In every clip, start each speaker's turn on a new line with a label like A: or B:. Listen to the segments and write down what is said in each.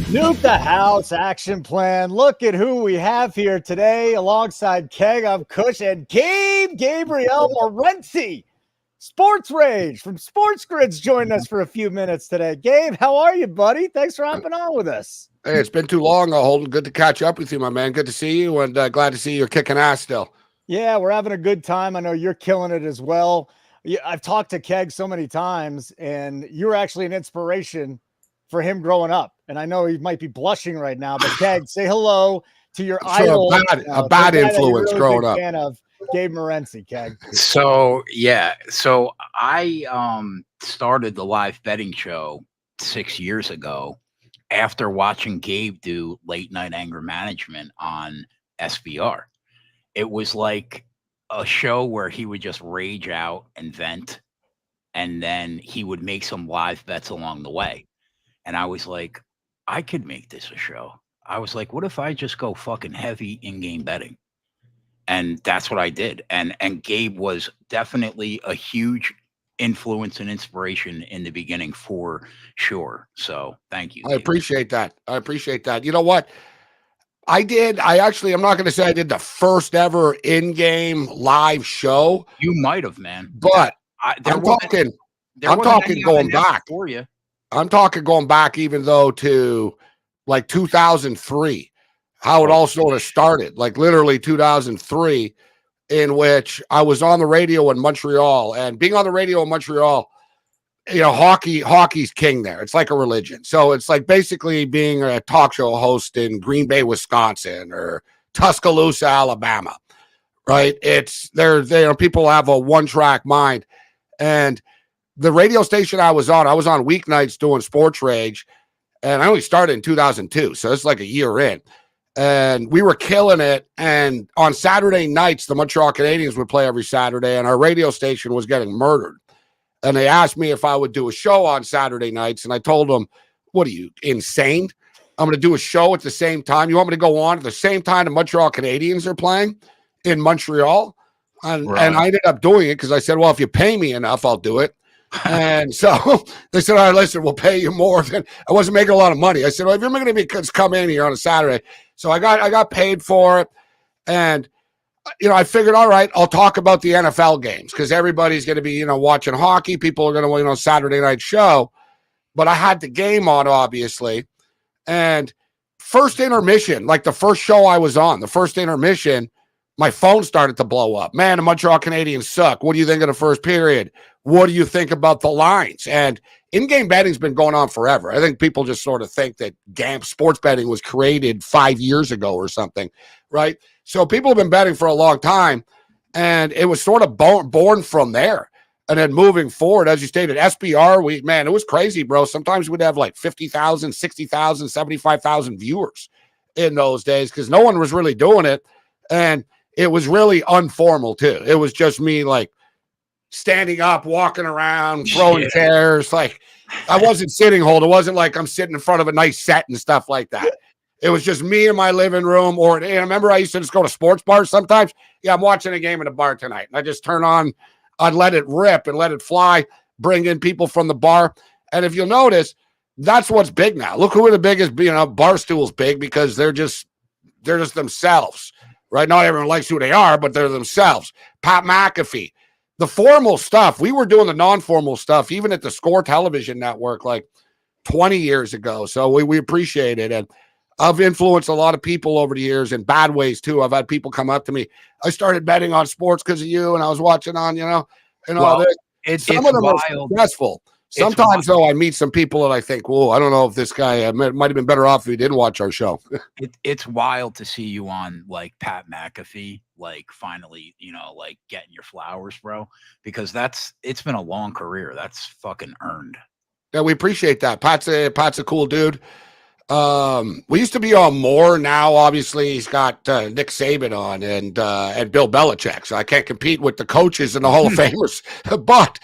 A: Nuke the house action plan. Look at who we have here today alongside Keg. I'm Kush and Gabriel Morency. Sports Rage from Sports Grids joining us for a few minutes today. Gabe, how are you, buddy? Thanks for hopping on with us.
B: Hey, it's been too long, Holden. Good to catch up with you, my man. Good to see you, and glad to see you're kicking ass still.
A: Yeah, we're having a good time. I know you're killing it as well. I've talked to Keg so many times, and you're actually an inspiration for him growing up. And I know he might be blushing right now, but Keg, say hello to your idol.
B: A bad influence really growing up.
A: Fan of Gabe Morency, Keg.
C: So I started the live betting show 6 years ago after watching Gabe do late night anger management on SBR. It was like a show where he would just rage out and vent, and then he would make some live bets along the way. And I was like, I could make this a show. I was like, what if I just go fucking heavy in-game betting? And that's what I did. And Gabe was definitely a huge influence and inspiration in the beginning for sure. So thank you.
B: I appreciate that. You know what? I'm not going to say I did the first ever in-game live show.
C: You might have, man.
B: But I'm talking going back
C: for you.
B: I'm talking going back even though to like 2003, how it all sort of started, like literally 2003, in which I was on the radio in Montreal, and being on the radio in Montreal, you know, hockey's king there. It's like a religion. So it's like basically being a talk show host in Green Bay, Wisconsin, or Tuscaloosa, Alabama, right? It's people have a one-track mind. And the radio station I was on weeknights doing Sports Rage, and I only started in 2002. So it's like a year in. And we were killing it. And on Saturday nights, the Montreal Canadiens would play every Saturday, and our radio station was getting murdered. And they asked me if I would do a show on Saturday nights. And I told them, what are you, insane? I'm going to do a show at the same time. You want me to go on at the same time the Montreal Canadiens are playing in Montreal? And I ended up doing it because I said, well, if you pay me enough, I'll do it. And so they said, all right, listen, we'll pay you more. I wasn't making a lot of money. I said, well, if you're going to be come in here on a Saturday. So I got paid for it. And, you know, I figured, all right, I'll talk about the NFL games because everybody's going to be, you know, watching hockey. People are going to, you know, Saturday night show. But I had the game on, obviously. And first intermission, like the first show I was on, the first intermission, my phone started to blow up. Man, the Montreal Canadiens suck. What do you think of the first period? What do you think about the lines? And in-game betting's been going on forever. I think people just sort of think that sports betting was created 5 years ago or something, right? So people have been betting for a long time, and it was sort of born from there. And then moving forward, as you stated, SBR, it was crazy, bro. Sometimes we'd have like 50,000, 60,000, 75,000 viewers in those days because no one was really doing it. And it was really informal, too. It was just me, like, standing up, walking around, throwing chairs. Like, I wasn't sitting hold. It wasn't like I'm sitting in front of a nice set and stuff like that. It was just me in my living room. And I remember I used to just go to sports bars sometimes. Yeah, I'm watching a game at a bar tonight. And I just turn on, I'd let it rip and let it fly, bring in people from the bar. And if you'll notice, that's what's big now. Look who are the biggest, you know, Barstool's big because they're just themselves, right? Not everyone likes who they are, but they're themselves. Pat McAfee. The formal stuff, we were doing the non-formal stuff, even at the Score television network, like 20 years ago. So we appreciate it. And I've influenced a lot of people over the years in bad ways, too. I've had people come up to me. I started betting on sports because of you, and I was watching on, you know, and all this. Some of them are successful. Sometimes, though, I meet some people and I think, whoa, I don't know if this guy might have been better off if he didn't watch our show.
C: It's wild to see you on, like, Pat McAfee, like, finally, you know, like, getting your flowers, bro, because it's been a long career. That's fucking earned.
B: Yeah, we appreciate that. Pat's a cool dude. We used to be on more. Now, obviously, he's got Nick Saban on and Bill Belichick, so I can't compete with the coaches and the Hall of Famers, but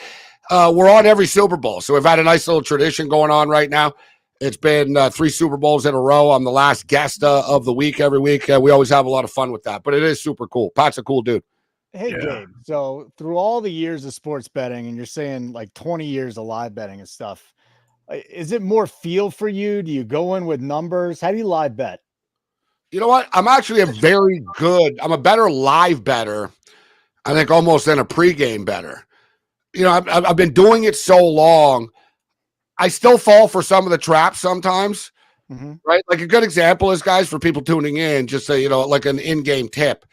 B: we're on every Super Bowl. So we've had a nice little tradition going on right now. It's been 3 Super Bowls in a row. I'm the last guest of the week every week. We always have a lot of fun with that, but it is super cool. Pat's a cool dude.
A: Hey, Gabe, so through all the years of sports betting, and you're saying like 20 years of live betting and stuff, Is it more feel for you? Do you go in with numbers? How do you live bet?
B: You know what? I'm actually I'm a better live better, I think, almost than a pregame better. I've been doing it so long. I still fall for some of the traps sometimes, right? Like a good example is, guys, for people tuning in, just say, like an in-game tip.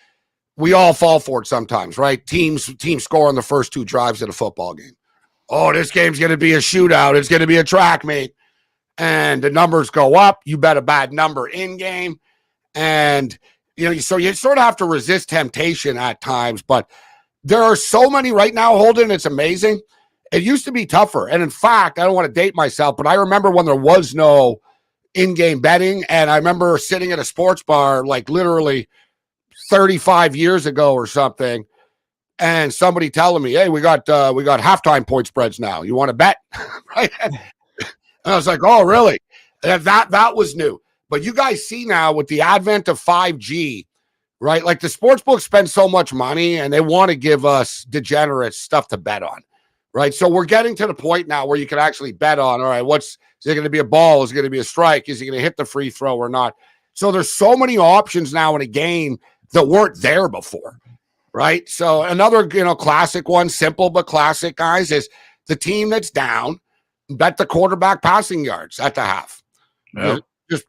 B: We all fall for it sometimes, right? Teams score on the first 2 drives in a football game. Oh, this game's going to be a shootout. It's going to be a track meet. And the numbers go up. You bet a bad number in game. And, so you sort of have to resist temptation at times. But there are so many right now, Holden. It's amazing. It used to be tougher. And in fact, I don't want to date myself, but I remember when there was no in-game betting. And I remember sitting at a sports bar, like literally 35 years ago or something, and somebody telling me, hey, we got halftime point spreads now. You want to bet? Right? And I was like, oh, really? And that was new. But you guys see now with the advent of 5G, right? Like the sports books spend so much money and they want to give us degenerate stuff to bet on, right? So we're getting to the point now where you can actually bet on, all right, is it going to be a ball? Is it going to be a strike? Is he going to hit the free throw or not? So there's so many options now in a game that weren't there before, right? So another, classic one, simple but classic, guys, is the team that's down, bet the quarterback passing yards at the half. Yep.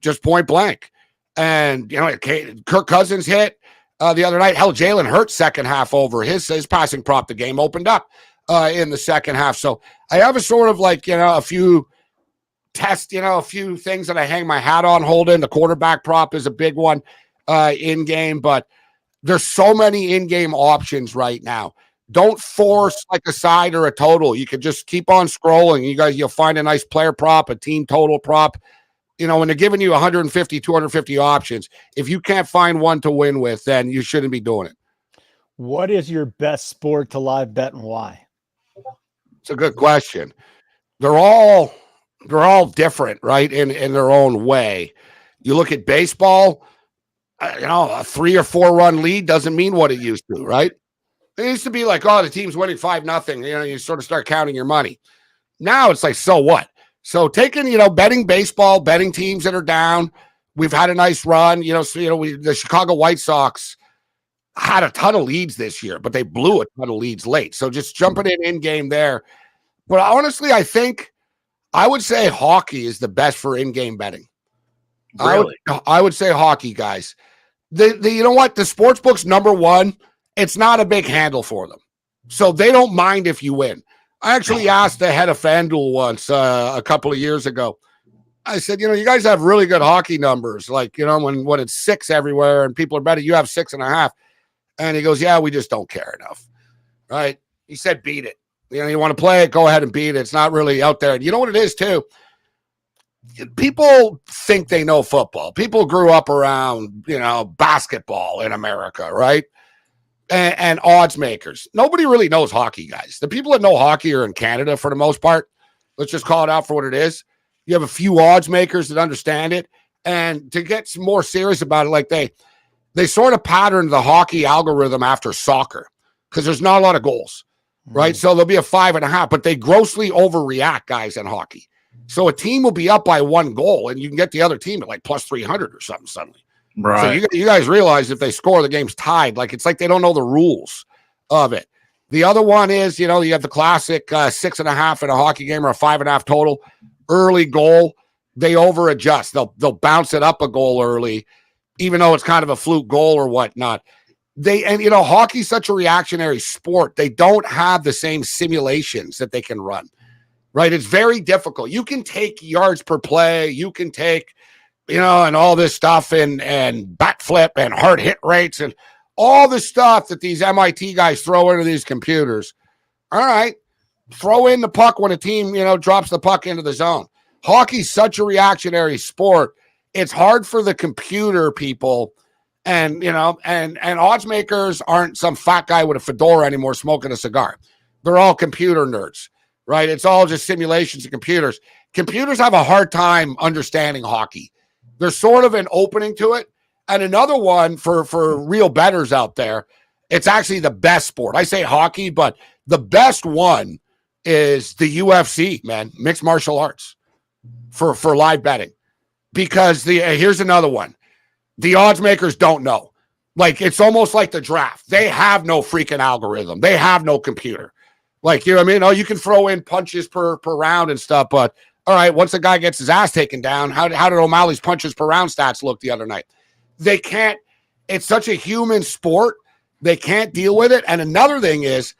B: Just point blank. And, Kirk Cousins hit the other night. Hell, Jalen Hurts second half over his passing prop. The game opened up in the second half. So I have a sort of like, a few tests, a few things that I hang my hat on, Holden. The quarterback prop is a big one in game, but there's so many in-game options right now. Don't force like a side or a total. You can just keep on scrolling. You'll find a nice player prop, a team total prop. When they're giving you 150, 250 options, if you can't find one to win with, then you shouldn't be doing it.
A: What is your best sport to live bet and why?
B: It's a good question. They're all different, right? In their own way. You look at baseball, a 3 or 4 run lead doesn't mean what it used to, right? It used to be like, oh, the team's winning 5-0. You sort of start counting your money. Now it's like, so what? So taking, betting baseball, betting teams that are down. We've had a nice run. The Chicago White Sox had a ton of leads this year, but they blew a ton of leads late. So just jumping in game there. But honestly, I would say hockey is the best for in-game betting.
C: Really?
B: I would say hockey, guys. You know what? The sports book's number one. It's not a big handle for them. So they don't mind if you win. I actually asked the head of FanDuel once a couple of years ago. I said, you guys have really good hockey numbers. Like, when it's 6 everywhere and people are betting, you have 6.5. And he goes, yeah, we just don't care enough. Right? He said, beat it. You want to play it, go ahead and beat it. It's not really out there. And you know what it is, too? People think they know football. People grew up around, basketball in America, right? And odds makers. Nobody really knows hockey, guys. The people that know hockey are in Canada for the most part. Let's just call it out for what it is. You have a few odds makers that understand it. And to get some more serious about it, like they sort of patterned the hockey algorithm after soccer because there's not a lot of goals, right? So there'll be a 5.5, but they grossly overreact, guys, in hockey. So a team will be up by 1 goal, and you can get the other team at like plus 300 or something suddenly. Right. So you guys realize if they score, the game's tied. Like it's like they don't know the rules of it. The other one is, you have the classic 6.5 in a hockey game or a 5.5 total. Early goal, they over adjust. They'll bounce it up a goal early, even though it's kind of a fluke goal or whatnot. Hockey's such a reactionary sport. They don't have the same simulations that they can run. Right? It's very difficult. You can take yards per play. You can take, and all this stuff and bat flip and hard hit rates and all the stuff that these MIT guys throw into these computers. All right. Throw in the puck when a team, drops the puck into the zone. Hockey's such a reactionary sport. It's hard for the computer people and odds makers aren't some fat guy with a fedora anymore smoking a cigar. They're all computer nerds, right? It's all just simulations and computers. Computers have a hard time understanding hockey. There's sort of an opening to it. And another one for real bettors out there, it's actually the best sport. I say hockey, but the best one is the UFC, man, mixed martial arts. for live betting, because here's another one. The odds makers don't know. Like, it's almost like the draft. They have no freaking algorithm. They have no computer. Like, you know what I mean? Oh, you can throw in punches per round and stuff, but all right, once a guy gets his ass taken down, how did O'Malley's punches per round stats look the other night? They can't. It's such a human sport. They can't deal with it. And another thing is,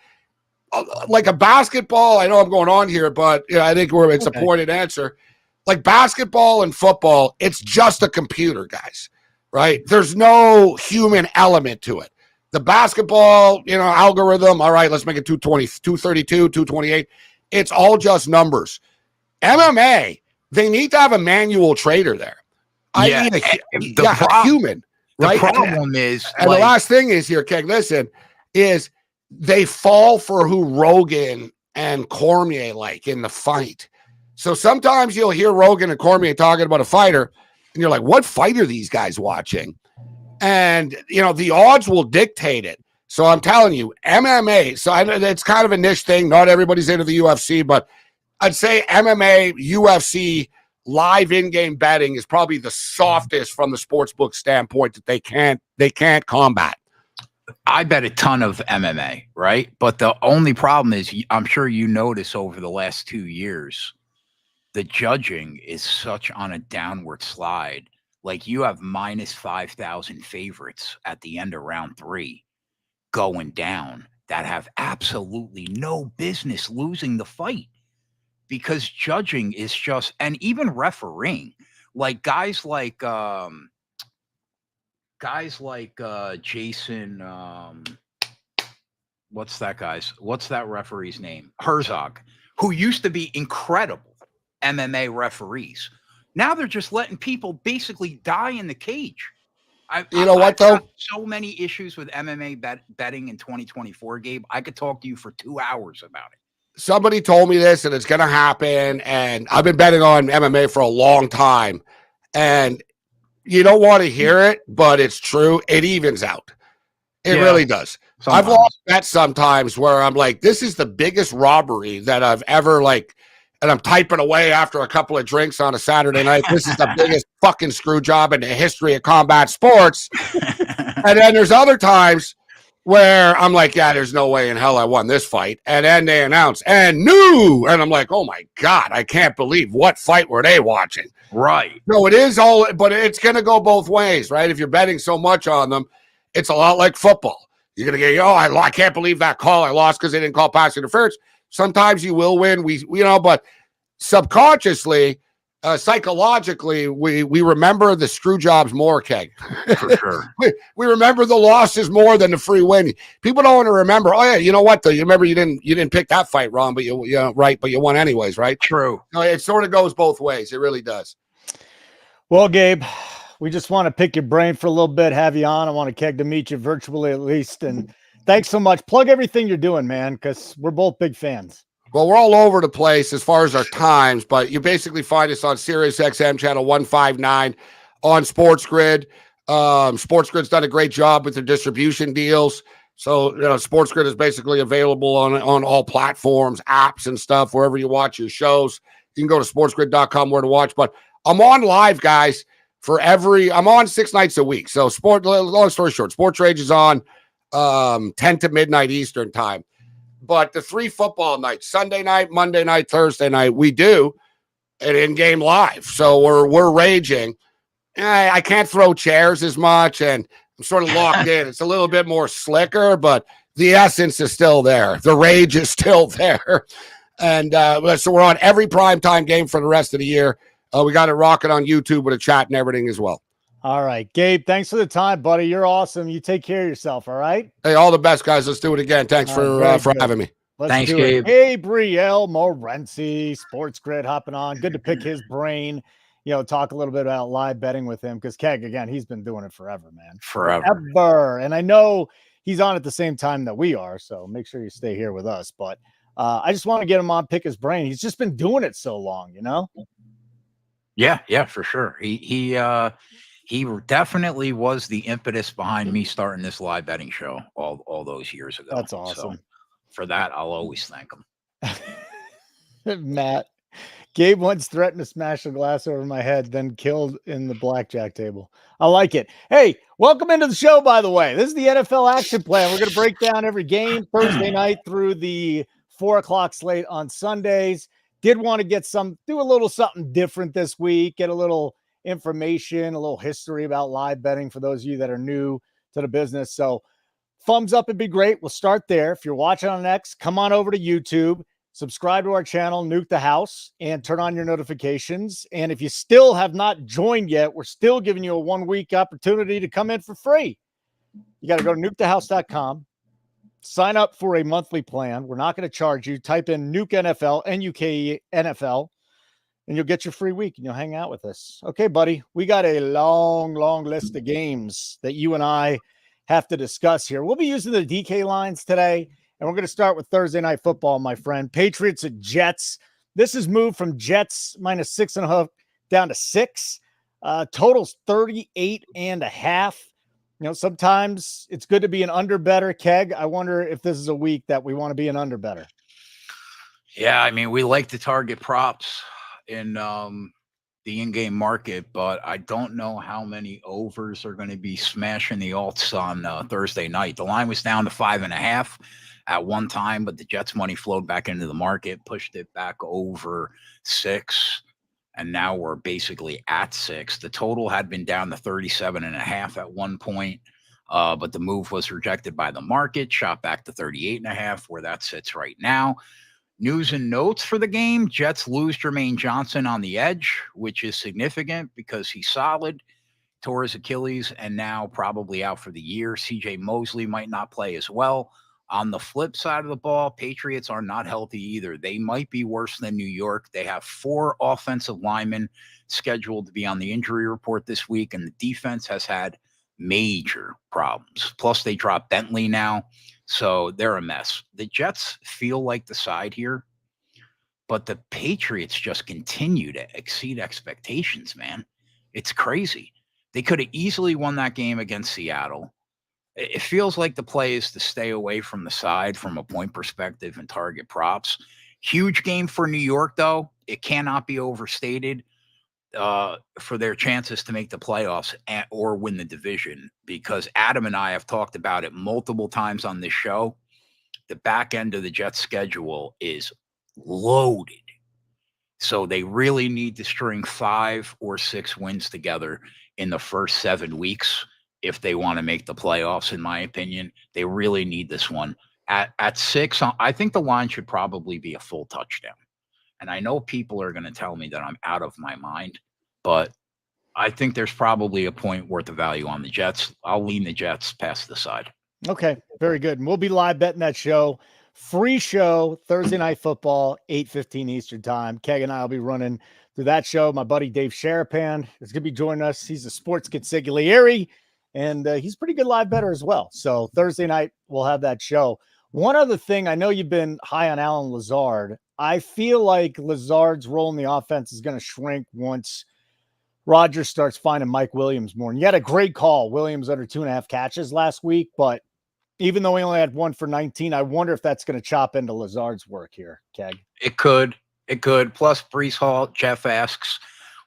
B: like a basketball, I know I'm going on here, but I think it's okay. A pointed answer. Like basketball and football, it's just a computer, guys, right? There's no human element to it. The basketball, algorithm, all right, let's make it 220, 232, 228. It's all just numbers. MMA, they need to have a manual trader there. I mean, a human, right?
C: The problem is...
B: And the last thing is here, Keg, listen, is they fall for who Rogan and Cormier like in the fight. So sometimes you'll hear Rogan and Cormier talking about a fighter, and you're like, what fight are these guys watching? And, the odds will dictate it. So I'm telling you, MMA, so it's kind of a niche thing. Not everybody's into the UFC, but I'd say MMA, UFC, live in-game betting is probably the softest from the sportsbook standpoint that they can't combat.
C: I bet a ton of MMA, right? But the only problem is, I'm sure you notice over the last 2 years, the judging is such on a downward slide. Like, you have minus 5,000 favorites at the end of round 3 going down that have absolutely no business losing the fight, because judging is just, and even refereeing, like guys like Jason, what's that referee's name? Herzog, who used to be incredible MMA referees. Now they're just letting people basically die in the cage. I've got so many issues with MMA betting in 2024, Gabe. I could talk to you for 2 hours about it.
B: Somebody told me this, and it's going to happen, and I've been betting on MMA for a long time, and you don't want to hear it, but it's true. It evens out. It really does. Sometimes. I've lost bets sometimes where I'm like, this is the biggest robbery that I've ever, and I'm typing away after a couple of drinks on a Saturday night. This is the biggest fucking screw job in the history of combat sports. And then there's other times where I'm like, yeah, there's no way in hell I won this fight. And then they announce, and new. And I'm like, oh my God, I can't believe, what fight were they watching?
C: Right.
B: No, it is all, but it's going to go both ways, right? If you're betting so much on them, it's a lot like football. You're going to get, I can't believe that call I lost because they didn't call pass interference. Sometimes you will win, but subconsciously, psychologically, we remember the screw jobs more, Keg.
C: For sure.
B: we remember the losses more than the free win. People don't want to remember. Oh yeah, you know what? Though, you remember you didn't pick that fight wrong, but you won anyways, right?
C: True.
B: No, it sort of goes both ways. It really does.
A: Well, Gabe, we just want to pick your brain for a little bit, have you on. I want Keg to meet you virtually at least, and thanks so much. Plug everything you're doing, man, because we're both big fans.
B: Well, we're all over the place as far as our times, but you basically find us on Sirius XM channel 159 on Sports Grid. Sports Grid's done a great job with their distribution deals. So, Sports Grid is basically available on all platforms, apps and stuff, wherever you watch your shows. You can go to sportsgrid.com where to watch. But I'm on live, guys, I'm on 6 nights a week. So, long story short, Sports Rage is on 10 to midnight Eastern time. But the 3 football nights, Sunday night, Monday night, Thursday night, we do an in-game live. So we're raging. I can't throw chairs as much, and I'm sort of locked in. It's a little bit more slicker, but the essence is still there. The rage is still there. And so we're on every primetime game for the rest of the year. We got it rocking on YouTube with a chat and everything as well.
A: All right, Gabe, thanks for the time, buddy. You're awesome. You take care of yourself, all right?
B: Hey, all the best, guys. Let's do it again. Thanks for having me.
C: Thanks, Gabe.
A: Gabriel Morency, Sports Grid, hopping on. Good to pick his brain, talk a little bit about live betting with him, because Keg, again, he's been doing it forever, man. Forever. And I know he's on at the same time that we are, so make sure you stay here with us. But I just want to get him on, pick his brain. He's just been doing it so long,
C: Yeah, for sure. He definitely was the impetus behind me starting this live betting show all those years ago.
A: That's awesome.
C: So for that, I'll always thank him.
A: Matt, Gabe once threatened to smash a glass over my head, then killed in the blackjack table. I like it. Hey, welcome into the show, by the way. This is the NFL action plan. We're going to break down every game Thursday night through the 4 o'clock slate on Sundays. Did want to do a little something different this week, get a little information, a little history about live betting for those of you that are new to the business. So thumbs up would be great. We'll start there. If you're watching on X, come on over to YouTube. Subscribe to our channel, Nuke the House, and turn on your notifications. And if you still have not joined yet, we're still giving you a 1-week opportunity to come in for free. You got to go to nukethehouse.com, sign up for a monthly plan. We're not going to charge you. Type in Nuke NFL, N-U-K-E NFL, and you'll get your free week and you'll hang out with us. Okay, buddy, we got a long list of games that you and I have to discuss here. We'll be using the DK lines today. And we're going to start with Thursday Night Football, my friend. Patriots at Jets. This has moved from Jets -6.5 down to 6. Totals 38.5. You know, sometimes it's good to be an under better. Keg, I wonder if this is a week that we want to be an under better.
C: Yeah, I mean, we like to target props in the in-game market, but I don't know how many overs are going to be smashing the alts on Thursday night. The line was down to 5.5 at one time, but the Jets money flowed back into the market, pushed it back over 6, and now we're basically at 6. The total had been down to 37.5 at one point, but the move was rejected by the market, shot back to 38.5, where that sits right now. News and notes for the game: Jets lose Jermaine Johnson on the edge, which is significant because he's solid, tore his Achilles, and now probably out for the year. CJ Mosley might not play as well. On the flip side of the ball, Patriots are not healthy either. They might be worse than New York. They have 4 offensive linemen scheduled to be on the injury report this week, and the defense has had major problems. Plus, they dropped Bentley now, so they're a mess. The Jets feel like the side here, but the Patriots just continue to exceed expectations, man. It's crazy. They could have easily won that game against Seattle. It feels like the play is to stay away from the side from a point perspective and target props. Huge game for New York, though. It cannot be overstated for their chances to make the playoffs or win the division, because Adam and I have talked about it multiple times on this show. The back end of the Jets schedule is loaded. So they really need to string 5 or 6 wins together in the first 7 weeks if they want to make the playoffs, in my opinion. They really need this one. At 6, I think the line should probably be a full touchdown. And I know people are going to tell me that I'm out of my mind, but I think there's probably a point worth of value on the Jets. I'll lean the Jets past the side.
A: Okay, very good. And we'll be live betting that show. Free show, Thursday Night Football, 8:15 Eastern Time. Keg and I will be running through that show. My buddy Dave Sharapan is going to be joining us. He's a sports consigliere, and he's a pretty good live bettor as well. So Thursday night, we'll have that show. One other thing, I know you've been high on Allen Lazard. I feel like Lazard's role in the offense is going to shrink once Rodgers starts finding Mike Williams more. And you had a great call, Williams under 2.5 catches last week, but even though he only had 1 for 19, I wonder if that's going to chop into Lazard's work here, Keg.
C: It could. Plus, Breece Hall, Jeff asks,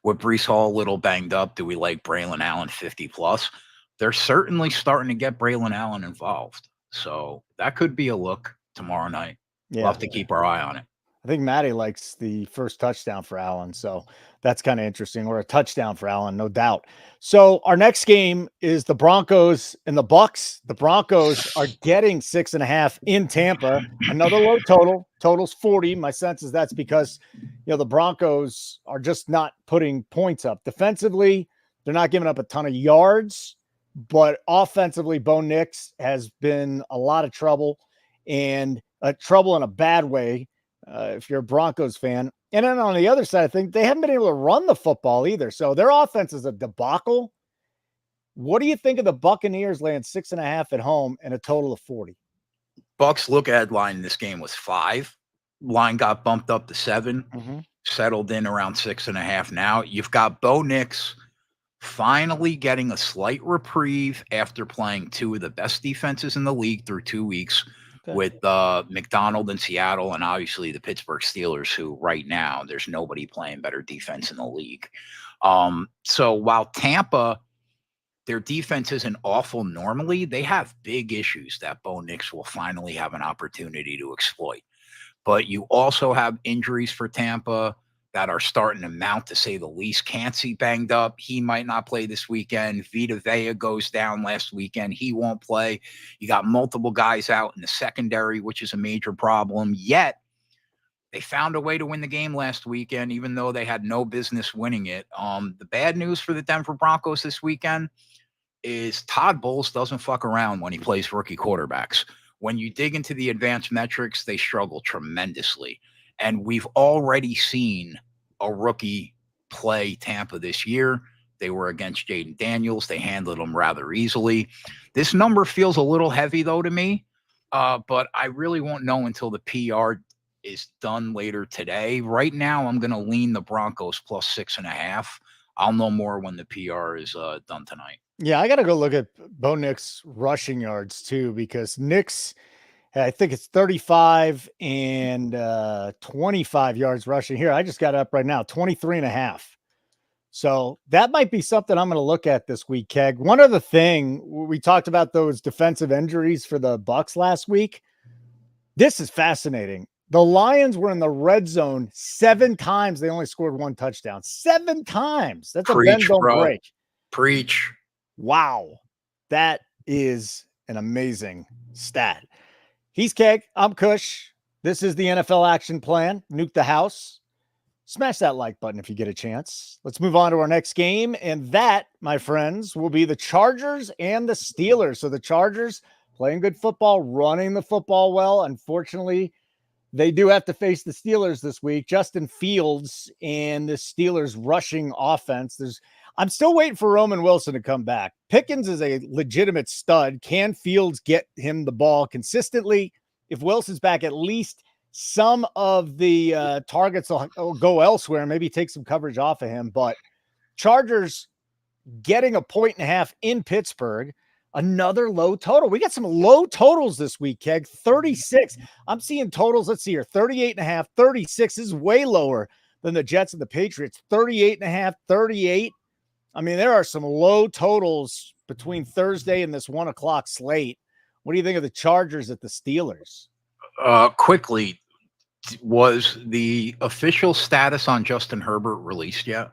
C: with Breece Hall a little banged up, do we like Braylon Allen 50+? They're certainly starting to get Braylon Allen involved. So that could be a look tomorrow night.
A: Yeah.
C: We'll have to keep our eye on it.
A: I think Matty likes the first touchdown for Allen. So that's kind of interesting, or a touchdown for Allen, no doubt. So our next game is the Broncos and the Bucs. The Broncos are getting 6.5 in Tampa. Another low total. Total's 40. My sense is that's because, the Broncos are just not putting points up. Defensively, they're not giving up a ton of yards, but offensively, Bo Nix has been a lot of trouble, and trouble in a bad way. If you're a Broncos fan. And then on the other side, I think they haven't been able to run the football either. So their offense is a debacle. What do you think of the Buccaneers laying 6.5 at home and a total of 40?
C: Bucks look ahead line in this game was 5. Line got bumped up to 7, settled in around 6.5 now. You've got Bo Nix finally getting a slight reprieve after playing 2 of the best defenses in the league through 2 weeks. with McDonald in Seattle and obviously the Pittsburgh Steelers, who right now there's nobody playing better defense in the league. So while Tampa, their defense isn't awful normally, they have big issues that Bo Nix will finally have an opportunity to exploit. But you also have injuries for Tampa that are starting to mount, to say the least. Cansey banged up. He might not play this weekend. Vita Vea goes down last weekend. He won't play. You got multiple guys out in the secondary, which is a major problem. Yet, they found a way to win the game last weekend, even though they had no business winning it. The bad news for the Denver Broncos this weekend is Todd Bowles doesn't fuck around when he plays rookie quarterbacks. When you dig into the advanced metrics, they struggle tremendously. And we've already seen a rookie play Tampa this year. They were against Jaden Daniels. They handled him rather easily. This number feels a little heavy, though, to me. But I really won't know until the PR is done later today. Right now, I'm going to lean the Broncos plus 6.5. I'll know more when the PR is done tonight.
A: Yeah, I got to go look at Bo Nix rushing yards too, because Nix, I think it's 35 and 25 yards rushing here. I just got it up right now, 23.5. So that might be something I'm going to look at this week, Keg. One other thing, we talked about those defensive injuries for the Bucs last week. This is fascinating. The Lions were in the red zone 7 times. They only scored 1 touchdown. 7 times. That's a bend don't break.
C: Preach.
A: Wow. That is an amazing stat. He's Keg. I'm Kush. This is the NFL Action Plan. Nuke the house. Smash that like button if you get a chance. Let's move on to our next game. And that, my friends, will be the Chargers and the Steelers. So the Chargers playing good football, running the football well. Unfortunately, they do have to face the Steelers this week. Justin Fields and the Steelers rushing offense. I'm still waiting for Roman Wilson to come back. Pickens is a legitimate stud. Can Fields get him the ball consistently? If Wilson's back, at least some of the targets will go elsewhere, maybe take some coverage off of him. But Chargers getting 1.5 in Pittsburgh, another low total. We got some low totals this week, Keg. 36. I'm seeing totals. Let's see here. 38.5, 36. This is way lower than the Jets and the Patriots. 38.5, 38. I mean, there are some low totals between Thursday and this 1 o'clock slate. What do you think of the Chargers at the Steelers?
C: Quickly, was the official status on Justin Herbert released yet?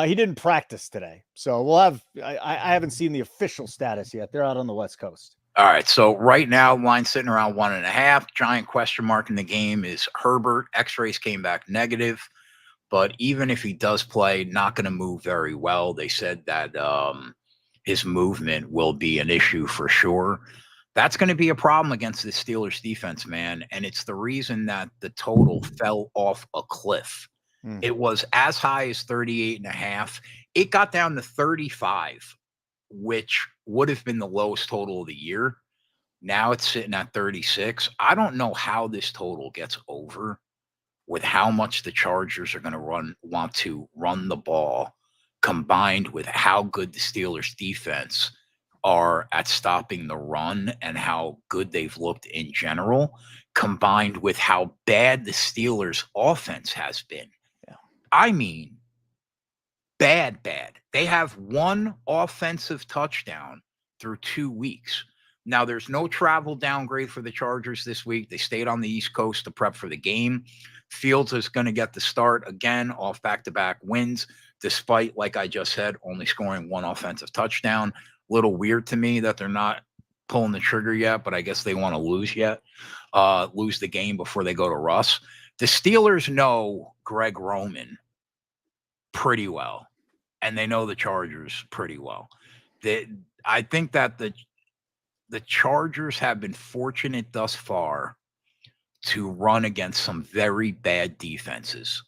A: He didn't practice today. So we'll have, I haven't seen the official status yet. They're out on the West Coast.
C: All right. So right now, line's sitting around 1.5. Giant question mark in the game is Herbert. X-rays came back negative. But even if he does play, not going to move very well. They said that his movement will be an issue for sure. That's going to be a problem against the Steelers defense, man. And it's the reason that the total fell off a cliff. It was as high as 38.5. It got down to 35, which would have been the lowest total of the year. Now it's sitting at 36. I don't know how this total gets over with how much the Chargers are going to want to run the ball, combined with how good the Steelers defense are at stopping the run and how good they've looked in general, combined with how bad the Steelers offense has been. Yeah. I mean, bad. They have 1 offensive touchdown through 2 weeks. Now, there's no travel downgrade for the Chargers this week. They stayed on the East Coast to prep for the game. Fields is going to get the start again off back-to-back wins, despite, like I just said, only scoring 1 offensive touchdown. A little weird to me that they're not pulling the trigger yet, but I guess they want to lose the game before they go to Russ. The Steelers know Greg Roman pretty well, and they know the Chargers pretty well. I think that the Chargers have been fortunate thus far to run against some very bad defenses.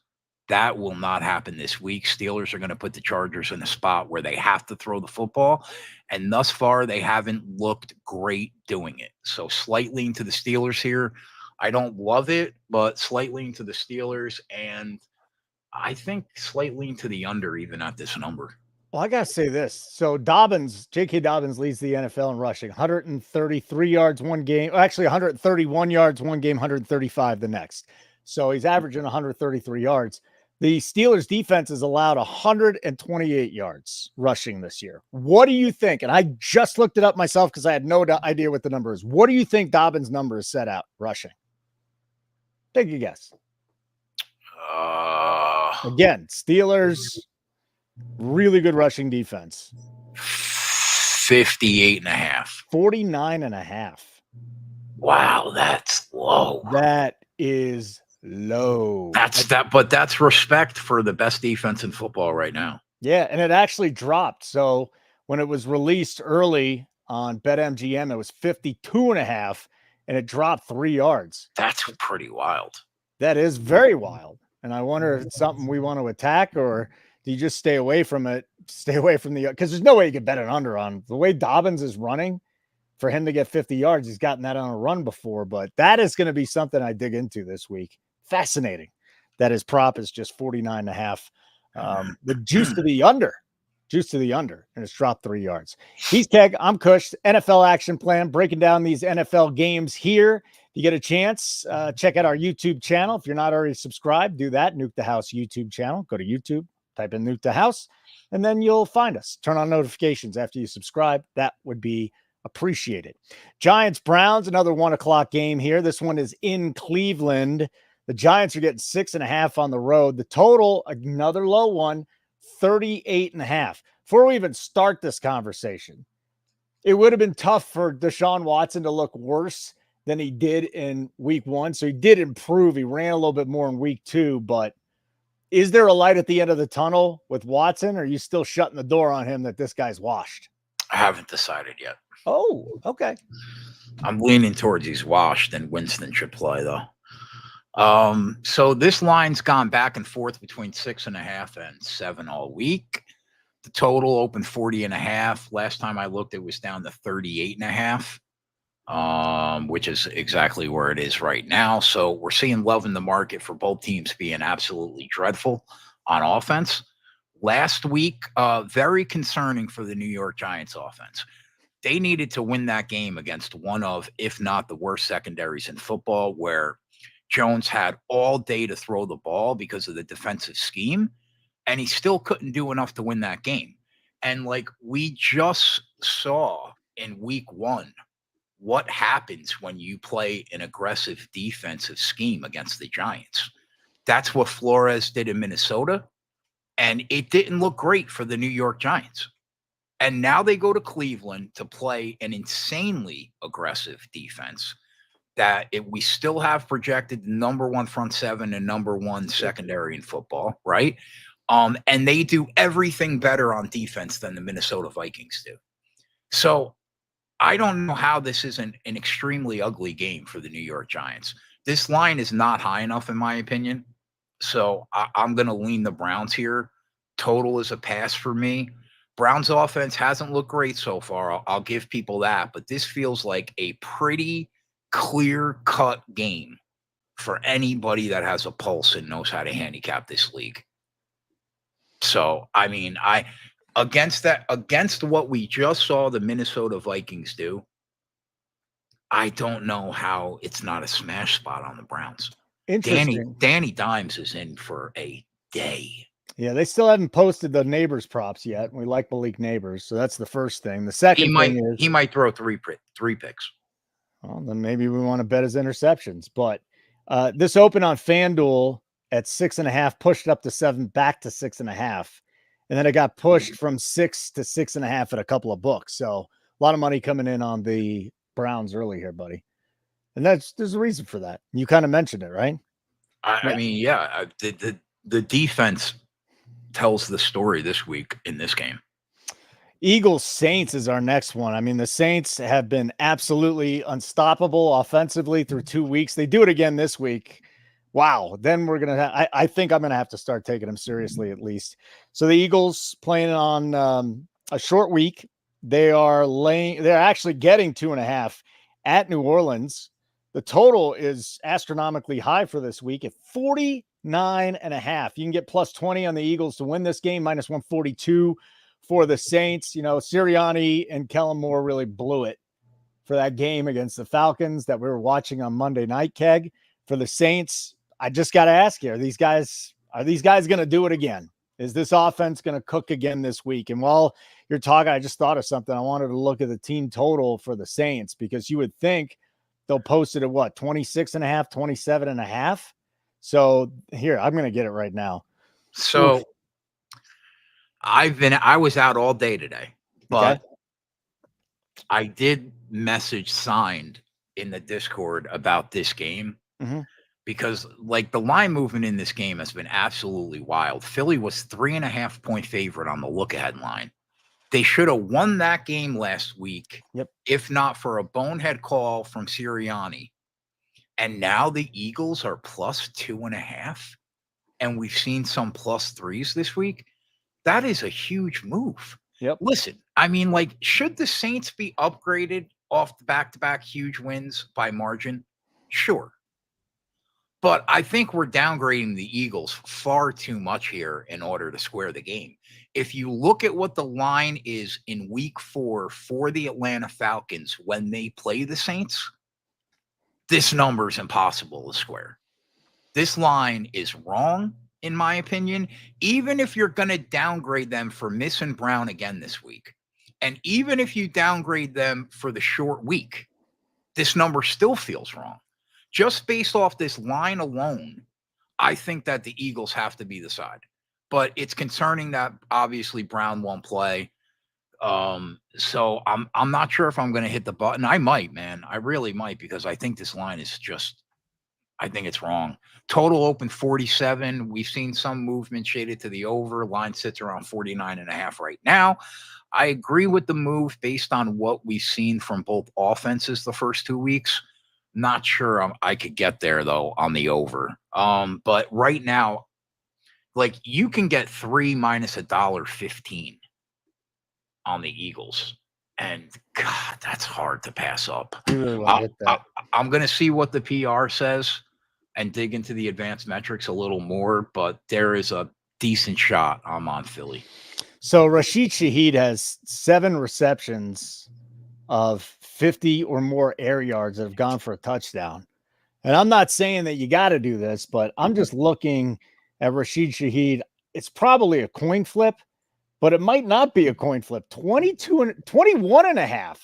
C: That will not happen this week. Steelers are going to put the Chargers in a spot where they have to throw the football, and thus far they haven't looked great doing it. So slightly into the Steelers here. I don't love it, but slightly into the Steelers, and I think slightly into the under even at this number.
A: Well, I got to say this. So J.K. Dobbins leads the NFL in rushing, 133 yards one game. Actually, 131 yards one game, 135 the next. So he's averaging 133 yards. The Steelers defense is allowed 128 yards rushing this year. What do you think? And I just looked it up myself because I had no idea what the number is. What do you think Dobbins' number is set out rushing? Take a guess. Again, Steelers, really good rushing defense.
C: 58.5.
A: 49.5.
C: Wow, that's low.
A: That is low.
C: But that's respect for the best defense in football right now.
A: Yeah, and it actually dropped. So when it was released early on BetMGM, it was 52.5, and it dropped 3 yards.
C: That's pretty wild.
A: That is very wild. And I wonder if it's something we want to attack, or do you just stay away from it? Stay away from because there's no way you could bet an under on the way Dobbins is running. For him to get 50 yards, he's gotten that on a run before, but that is going to be something I dig into this week. Fascinating that his prop is just 49.5. The juice to the under, and it's dropped 3 yards. He's Keg, I'm Kush. NFL action plan, breaking down these NFL games here. If you get a chance, check out our YouTube channel. If you're not already subscribed, do that. Nuke the House YouTube channel. Go to YouTube, type in Nuke the House, and then you'll find us. Turn on notifications after you subscribe. That would be appreciated. Giants Browns, another 1:00 game here. This one is in Cleveland. The Giants are getting 6.5 on the road. The total, another low one, 38.5. Before we even start this conversation, it would have been tough for Deshaun Watson to look worse than he did in week 1. So he did improve. He ran a little bit more in week 2, but is there a light at the end of the tunnel with Watson? Or are you still shutting the door on him that this guy's washed?
C: I haven't decided yet.
A: Oh, okay.
C: I'm leaning towards he's washed, and Winston should play though. So this line's gone back and forth between 6.5 and 7 all week. The total opened 40.5. Last time I looked, it was down to 38.5, which is exactly where it is right now. So we're seeing love in the market for both teams being absolutely dreadful on offense. Last week, very concerning for the New York Giants offense. They needed to win that game against one of, if not the worst secondaries in football, where Jones had all day to throw the ball because of the defensive scheme, and he still couldn't do enough to win that game. And like we just saw in week 1, what happens when you play an aggressive defensive scheme against the Giants. That's what Flores did in Minnesota, and it didn't look great for the New York Giants. And now they go to Cleveland to play an insanely aggressive defense that we still have projected number 1 front 7 and number 1 secondary in football, right? And they do everything better on defense than the Minnesota Vikings do. So I don't know how this isn't an extremely ugly game for the New York Giants. This line is not high enough, in my opinion. So I'm going to lean the Browns here. Total is a pass for me. Browns offense hasn't looked great so far. I'll give people that, but this feels like a pretty clear-cut game for anybody that has a pulse and knows how to handicap this league. So, I mean, against what we just saw the Minnesota Vikings do, I don't know how it's not a smash spot on the Browns.
A: Interesting.
C: Danny Dimes is in for a day.
A: Yeah, they still haven't posted the Neighbors props yet. We like Malik Neighbors, so that's the first thing. The second thing is
C: he might throw three picks.
A: Well, then maybe we want to bet his interceptions. But this opened on FanDuel at 6.5, pushed up to 7, back to 6.5, and then it got pushed from 6 to 6.5 at a couple of books. So a lot of money coming in on the Browns early here, buddy. And there's a reason for that. You kind of mentioned it, right?
C: I mean, yeah, the defense tells the story this week in this game.
A: Eagles Saints is our next one. I mean, the Saints have been absolutely unstoppable offensively through 2 weeks. They do it again this week. Wow. Then we're going to, I think I'm going to have to start taking them seriously at least. So the Eagles playing on a short week. They're actually getting 2.5 at New Orleans. The total is astronomically high for this week at 49.5. You can get plus 20 on the Eagles to win this game, minus 142 for the Saints. You know, Sirianni and Kellen Moore really blew it for that game against the Falcons that we were watching on Monday night, Keg. For the Saints, I just got to ask you, are these guys going to do it again? Is this offense going to cook again this week? And while you're talking, I just thought of something. I wanted to look at the team total for the Saints, because you would think they'll post it at what, 26.5, 27.5. So here, I'm going to get it right now.
C: So
A: Oof.
C: I was out all day today, but
A: Okay.
C: I did message Signed in the Discord about this game, because like the line movement in this game has been absolutely wild. Philly was 3.5-point favorite on the look ahead line. They should have won that game last week, if not for a bonehead call from Sirianni. And now the Eagles are plus 2.5, and we've seen some plus 3s this week. That is a huge move. Listen, I mean, like, should the Saints be upgraded off the back-to-back huge wins by margin? Sure. But I think we're downgrading the Eagles far too much here in order to square the game. If you look at what the line is in week 4 for the Atlanta Falcons when they play the Saints, this number is impossible to square. This line is wrong, in my opinion, even if you're going to downgrade them for missing Brown again this week. And even if you downgrade them for the short week, this number still feels wrong. Just based off this line alone, I think that the Eagles have to be the side. But it's concerning that obviously Brown won't play. So I'm not sure if I'm going to hit the button. I might, man. I really might, because I think this line is just, I think it's wrong. Total open 47. We've seen some movement shaded to the over. Line sits around 49.5 right now. I agree with the move based on what we've seen from both offenses the first 2 weeks. Not sure I could get there though on the over. But right now, like, you can get 3 minus $1.15 on the Eagles, and God, that's hard to pass up. I'm going to see what the PR says and dig into the advanced metrics a little more, but there is a decent shot I'm on Philly.
A: So Rashid Shaheed has 7 receptions of 50 or more air yards that have gone for a touchdown. And I'm not saying that you got to do this, but I'm just looking at Rashid Shaheed. It's probably a coin flip, but it might not be a coin flip. 21.5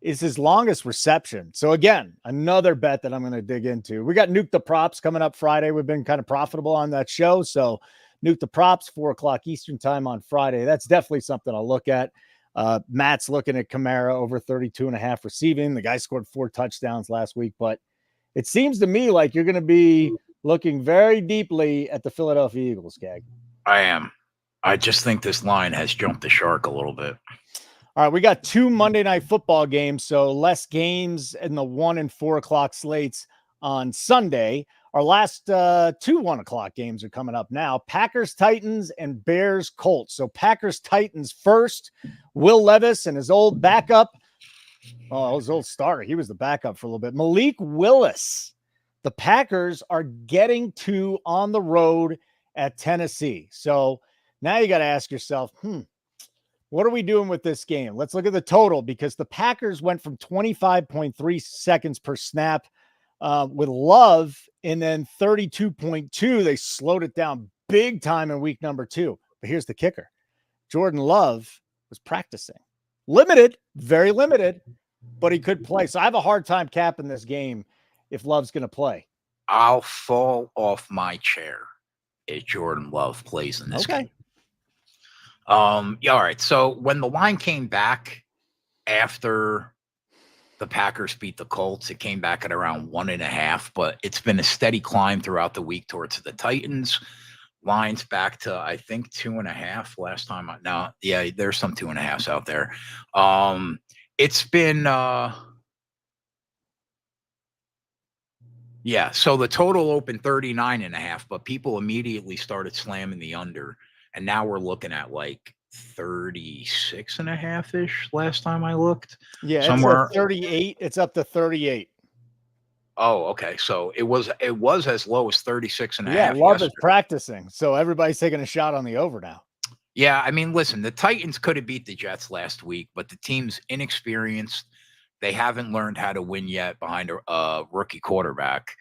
A: is his longest reception. So again, another bet that I'm going to dig into. We got Nuke the Props coming up Friday. We've been kind of profitable on that show. So Nuke the Props, 4:00 Eastern time on Friday. That's definitely something I'll look at. Matt's looking at Kamara over 32.5 receiving. The guy scored 4 touchdowns last week, but it seems to me like you're going to be looking very deeply at the Philadelphia Eagles, Gag.
C: I am. I just think this line has jumped the shark a little bit.
A: All right, we got 2 Monday Night Football games, so less games in the 1 and 4 o'clock slates on Sunday. Our last 2 1:00 games are coming up now. Packers Titans and Bears Colts. So Packers Titans first. Will Levis and his old backup. Oh, his old starter. He was the backup for a little bit. Malik Willis. The Packers are getting 2 on the road at Tennessee. So now you got to ask yourself, what are we doing with this game? Let's look at the total, because the Packers went from 25.3 seconds per snap with Love, and then 32.2. They slowed it down big time in week number 2. But here's the kicker. Jordan Love was practicing. Limited, very limited, but he could play. So I have a hard time capping this game if Love's going to play.
C: I'll fall off my chair if Jordan Love plays in this game. Yeah, all right. So when the line came back after the Packers beat the Colts, it came back at around 1.5, but it's been a steady climb throughout the week towards the Titans. Lines back to, I think, 2.5 last time. There's some 2.5s out there. It's been, so the total opened 39.5, but people immediately started slamming the under. And now we're looking at like 36.5-ish last time I looked.
A: Yeah,
C: somewhere
A: it's 38. It's up to 38.
C: Oh, okay. So it was as low as 36.5.
A: Yeah, Love is practicing. So everybody's taking a shot on the over now.
C: Yeah, I mean, listen, the Titans could have beat the Jets last week, but the team's inexperienced. They haven't learned how to win yet behind a rookie quarterback,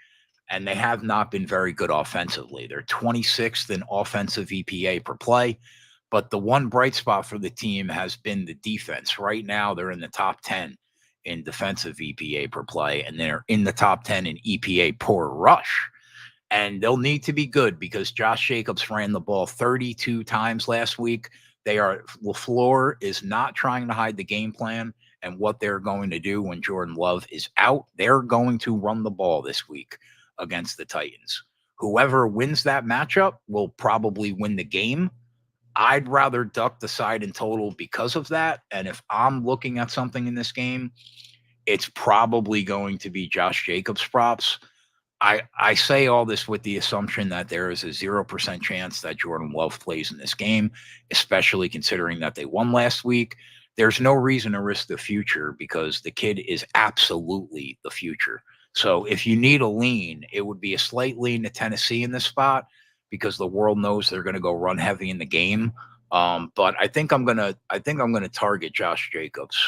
C: and they have not been very good offensively. They're 26th in offensive EPA per play, but the one bright spot for the team has been the defense. Right now, they're in the top 10 in defensive EPA per play, and they're in the top 10 in EPA per rush. And they'll need to be good because Josh Jacobs ran the ball 32 times last week. LaFleur is not trying to hide the game plan and what they're going to do when Jordan Love is out. They're going to run the ball this week against the Titans. Whoever wins that matchup will probably win the game. I'd rather duck the side in total because of that. And if I'm looking at something in this game, it's probably going to be Josh Jacobs props. I say all this with the assumption that there is a 0% chance that Jordan Love plays in this game, especially considering that they won last week. There's no reason to risk the future because the kid is absolutely the future. So if you need a lean, it would be a slight lean to Tennessee in this spot because the world knows they're going to go run heavy in the game. But I think I'm gonna target Josh Jacobs.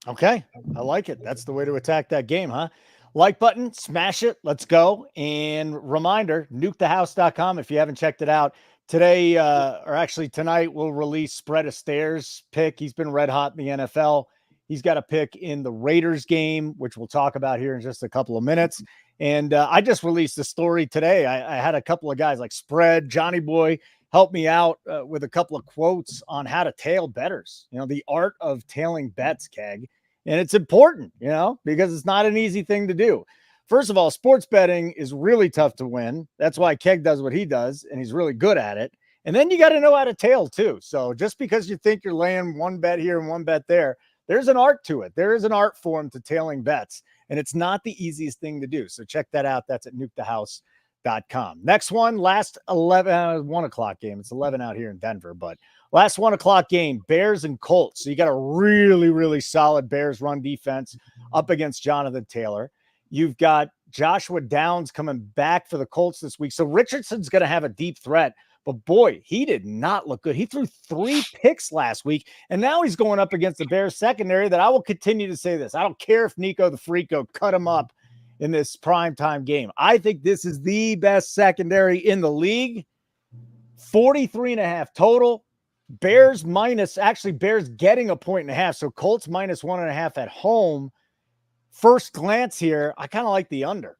A: Okay, I like it. That's the way to attack that game, huh? Like button, smash it. Let's go. And reminder, nukethehouse.com if you haven't checked it out. Today, or actually tonight, we'll release Spread Astaire's pick. He's been red hot in the NFL. He's got a pick in the Raiders game, which we'll talk about here in just a couple of minutes. And I just released a story today. I had a couple of guys like Spread, Johnny Boy, help me out with a couple of quotes on how to tail bettors. You know, the art of tailing bets, Keg. And it's important, you know, because it's not an easy thing to do. First of all, sports betting is really tough to win. That's why Keg does what he does, and he's really good at it. And then you got to know how to tail too. So just because you think you're laying one bet here and one bet there, there's an art to it. There is an art form to tailing bets, and it's not the easiest thing to do. So check that out. That's at nukethehouse.com. Next one, last 1 o'clock game. It's 11 out here in Denver, but last 1 o'clock game, Bears and Colts. So you got a really, really solid Bears run defense up against Jonathan Taylor. You've got Joshua Downs coming back for the Colts this week. So Richardson's going to have a deep threat, but boy, he did not look good. He threw 3 picks last week, and now he's going up against the Bears secondary that I will continue to say this. I don't care if Nico the Freako cut him up in this primetime game. I think this is the best secondary in the league. 43.5 total. Bears getting a 1.5. So Colts minus 1.5 at home. First glance here, I kind of like the under.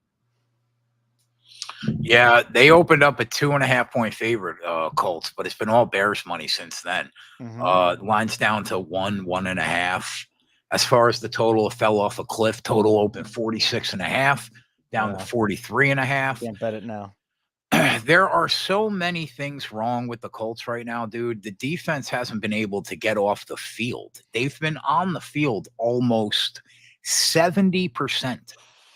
C: Yeah, they opened up a 2.5 point favorite, Colts, but it's been all Bears money since then. Line's down to 1.5. As far as the total, it fell off a cliff. Total open 46.5, down to 43.5.
A: Can't bet it now.
C: There are so many things wrong with the Colts right now, dude. The defense hasn't been able to get off the field. They've been on the field almost 70%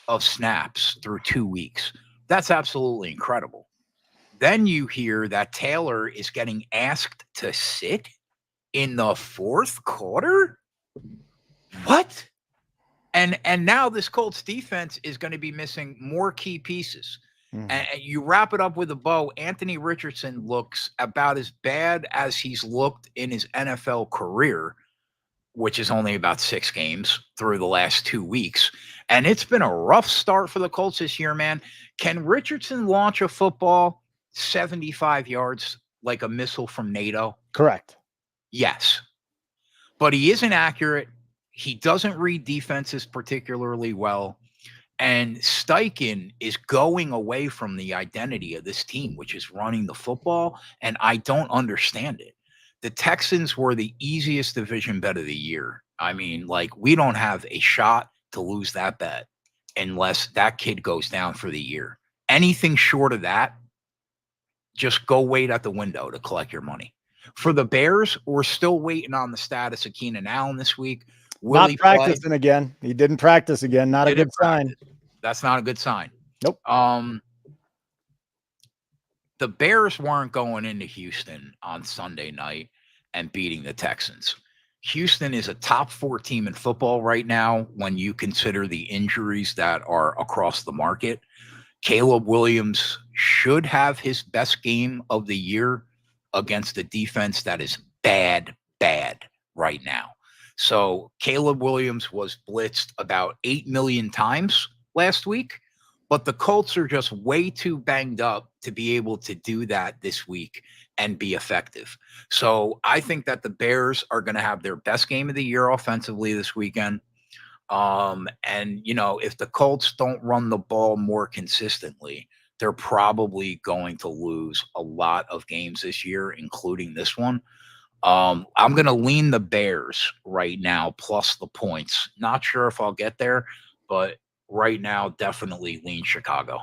C: of snaps through 2 weeks. That's absolutely incredible. Then you hear that Taylor is getting asked to sit in the fourth quarter. What? And now this Colts defense is going to be missing more key pieces. And you wrap it up with a bow. Anthony Richardson looks about as bad as he's looked in his NFL career, which is only about 6 games through the last 2 weeks. And it's been a rough start for the Colts this year, man. Can Richardson launch a football 75 yards like a missile from NATO?
A: Correct.
C: Yes. But he isn't accurate. He doesn't read defenses particularly well. And Steichen is going away from the identity of this team, which is running the football. And I don't understand it. The Texans were the easiest division bet of the year. I mean, like, we don't have a shot to lose that bet unless that kid goes down for the year. Anything short of that, just go wait at the window to collect your money. For the Bears, we're still waiting on the status of Keenan Allen this week.
A: Not practicing again. He didn't practice again. Not a good sign.
C: That's not a good sign.
A: Nope.
C: The Bears weren't going into Houston on Sunday night and beating the Texans. Houston is a top 4 team in football right now when you consider the injuries that are across the market. Caleb Williams should have his best game of the year against a defense that is bad right now. So Caleb Williams was blitzed about 8 million times last week, but the Colts are just way too banged up to be able to do that this week and be effective. So I think that the Bears are going to have their best game of the year offensively this weekend. And, you know, if the Colts don't run the ball more consistently, they're probably going to lose a lot of games this year, including this one. I'm going to lean the Bears right now, plus the points. Not sure if I'll get there, but right now, definitely lean Chicago.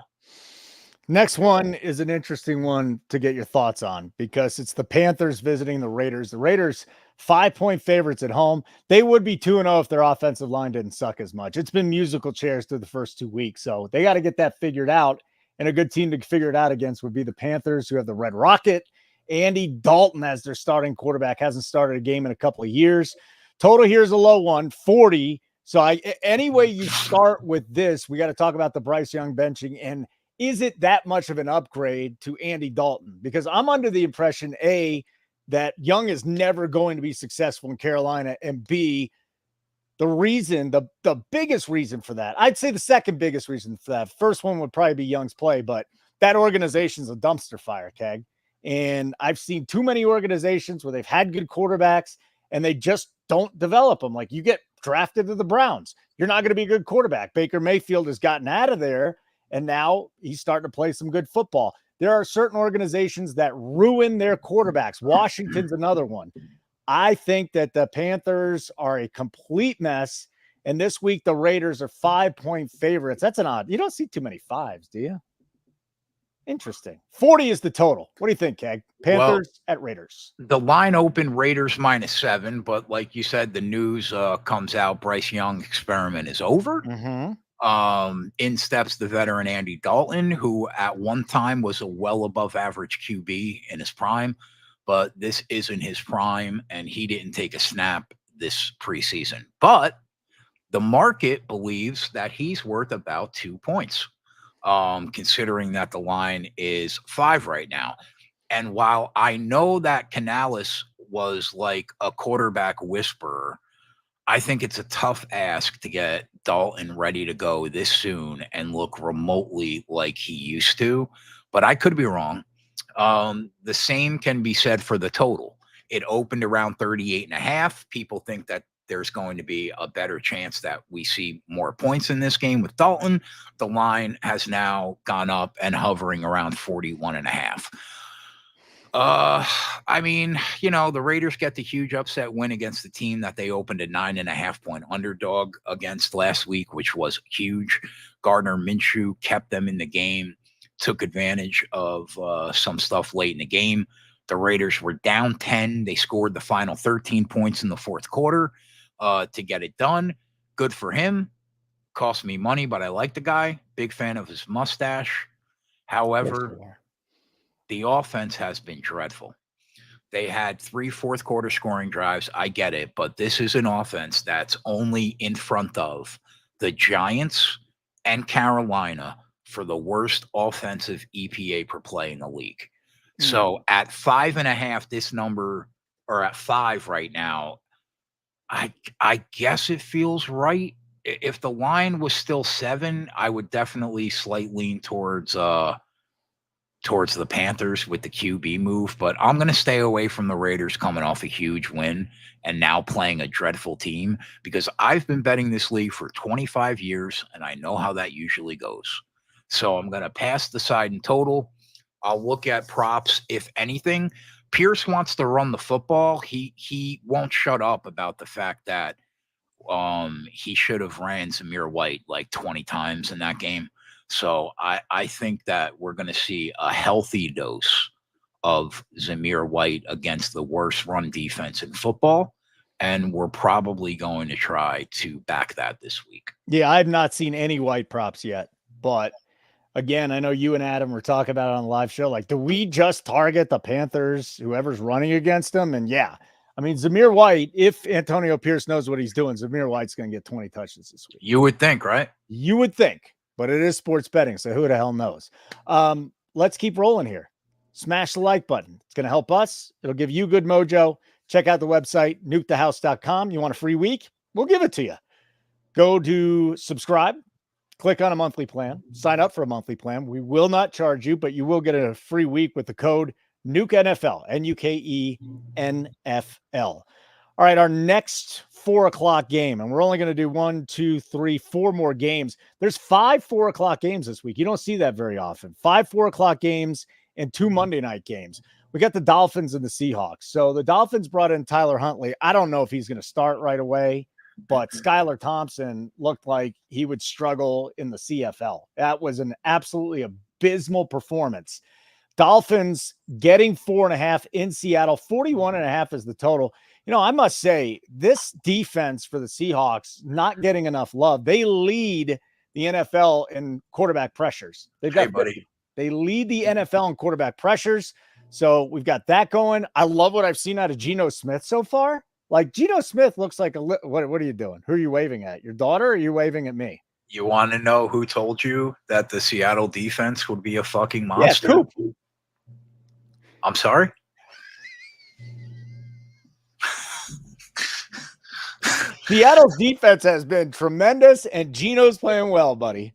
A: Next one is an interesting one to get your thoughts on because it's the Panthers visiting the Raiders. The Raiders, 5-point favorites at home. They would be 2-0 if their offensive line didn't suck as much. It's been musical chairs through the first 2 weeks, so they got to get that figured out. And a good team to figure it out against would be the Panthers, who have the Red Rocket. Andy Dalton as their starting quarterback, hasn't started a game in a couple of years. Total here is a low one, 40. So any way you start with this, we got to talk about the Bryce Young benching. And is it that much of an upgrade to Andy Dalton? Because I'm under the impression, A, that Young is never going to be successful in Carolina, and B, the reason, the biggest reason for that, I'd say the second biggest reason for that, first one would probably be Young's play, but that organization's a dumpster fire, Keg. And I've seen too many organizations where they've had good quarterbacks and they just don't develop them. Like, you get drafted to the Browns, you're not going to be a good quarterback. Baker Mayfield has gotten out of there, and now he's starting to play some good football. There are certain organizations that ruin their quarterbacks. Washington's another one. I think that the Panthers are a complete mess. And this week, the Raiders are 5-point favorites. That's an odd. You don't see too many fives, do you? Interesting. 40 is the total. What do you think, Keg? Panthers at Raiders.
C: The line opened Raiders -7, but like you said, the news comes out. Bryce Young experiment is over. In steps the veteran Andy Dalton, who at one time was a well above average QB in his prime, but this isn't his prime, and he didn't take a snap this preseason. But the market believes that he's worth about 2 points, considering that the line is 5 right now. And while I know that Canales was like a quarterback whisperer, I think it's a tough ask to get Dalton ready to go this soon and look remotely like he used to, but I could be wrong. The same can be said for the total. It opened around 38.5. People think that there's going to be a better chance that we see more points in this game with Dalton. The line has now gone up and hovering around 41.5. I mean, you know, the Raiders get the huge upset win against the team that they opened a 9.5-point underdog against last week, which was huge. Gardner Minshew kept them in the game, took advantage of some stuff late in the game. The Raiders were down 10. They scored the final 13 points in the fourth quarter to get it done. Good for him. Cost me money, but I like the guy. Big fan of his mustache. However, the offense has been dreadful. They had 3 fourth quarter scoring drives. I get it, but this is an offense that's only in front of the Giants and Carolina for the worst offensive EPA per play in the league. So at 5.5, this number, or at 5 right now, I guess it feels right. If the line was still 7, I would definitely slightly lean towards the Panthers with the QB move, but I'm going to stay away from the Raiders coming off a huge win and now playing a dreadful team, because I've been betting this league for 25 years and I know how that usually goes. So I'm going to pass the side in total. I'll look at props. If anything, Pierce wants to run the football. He won't shut up about the fact that he should have ran Zamir White like 20 times in that game. So I think that we're going to see a healthy dose of Zamir White against the worst run defense in football. And we're probably going to try to back that this week.
A: Yeah, I've not seen any White props yet. But again, I know you and Adam were talking about it on the live show. Like, do we just target the Panthers, whoever's running against them? And yeah, I mean, Zamir White, if Antonio Pierce knows what he's doing, Zamir White's going to get 20 touches this week.
C: You would think, right?
A: You would think. But it is sports betting, so who the hell knows? Let's keep rolling here. smash the like button. It's going to help us. It'll give you good mojo. Check out the website, nukethehouse.com. You want a free week? We'll give it to you. Go to subscribe, click on a monthly plan, sign up for a monthly plan. We will not charge you, but you will get a free week with the code NUKE-NFL, N-U-K-E-N-F-L. All right, our next 4 o'clock game, and we're only going to do 1, 2, 3, 4 more games. There's 5 4 o'clock games this week. You don't see that very often. 5 4 o'clock games and 2 Monday night games. We got the Dolphins and the Seahawks. So the Dolphins brought in Tyler Huntley. I don't know if he's going to start right away, but Skylar Thompson looked like he would struggle in the CFL. That was an absolutely abysmal performance. Dolphins getting 4.5 in Seattle. 41.5 is the total. You know, I must say, this defense for the Seahawks not getting enough love. They lead the NFL in quarterback pressures. They've got, they lead the NFL in quarterback pressures. So we've got that going. I love what I've seen out of Geno Smith so far. Like, Geno Smith looks like what are you doing? Who are you waving at? Your daughter, or are you waving at me?
C: You want to know who told you that the Seattle defense would be a fucking monster?
A: Yeah,
C: I'm sorry?
A: Seattle's defense has been tremendous, and Geno's playing well, buddy.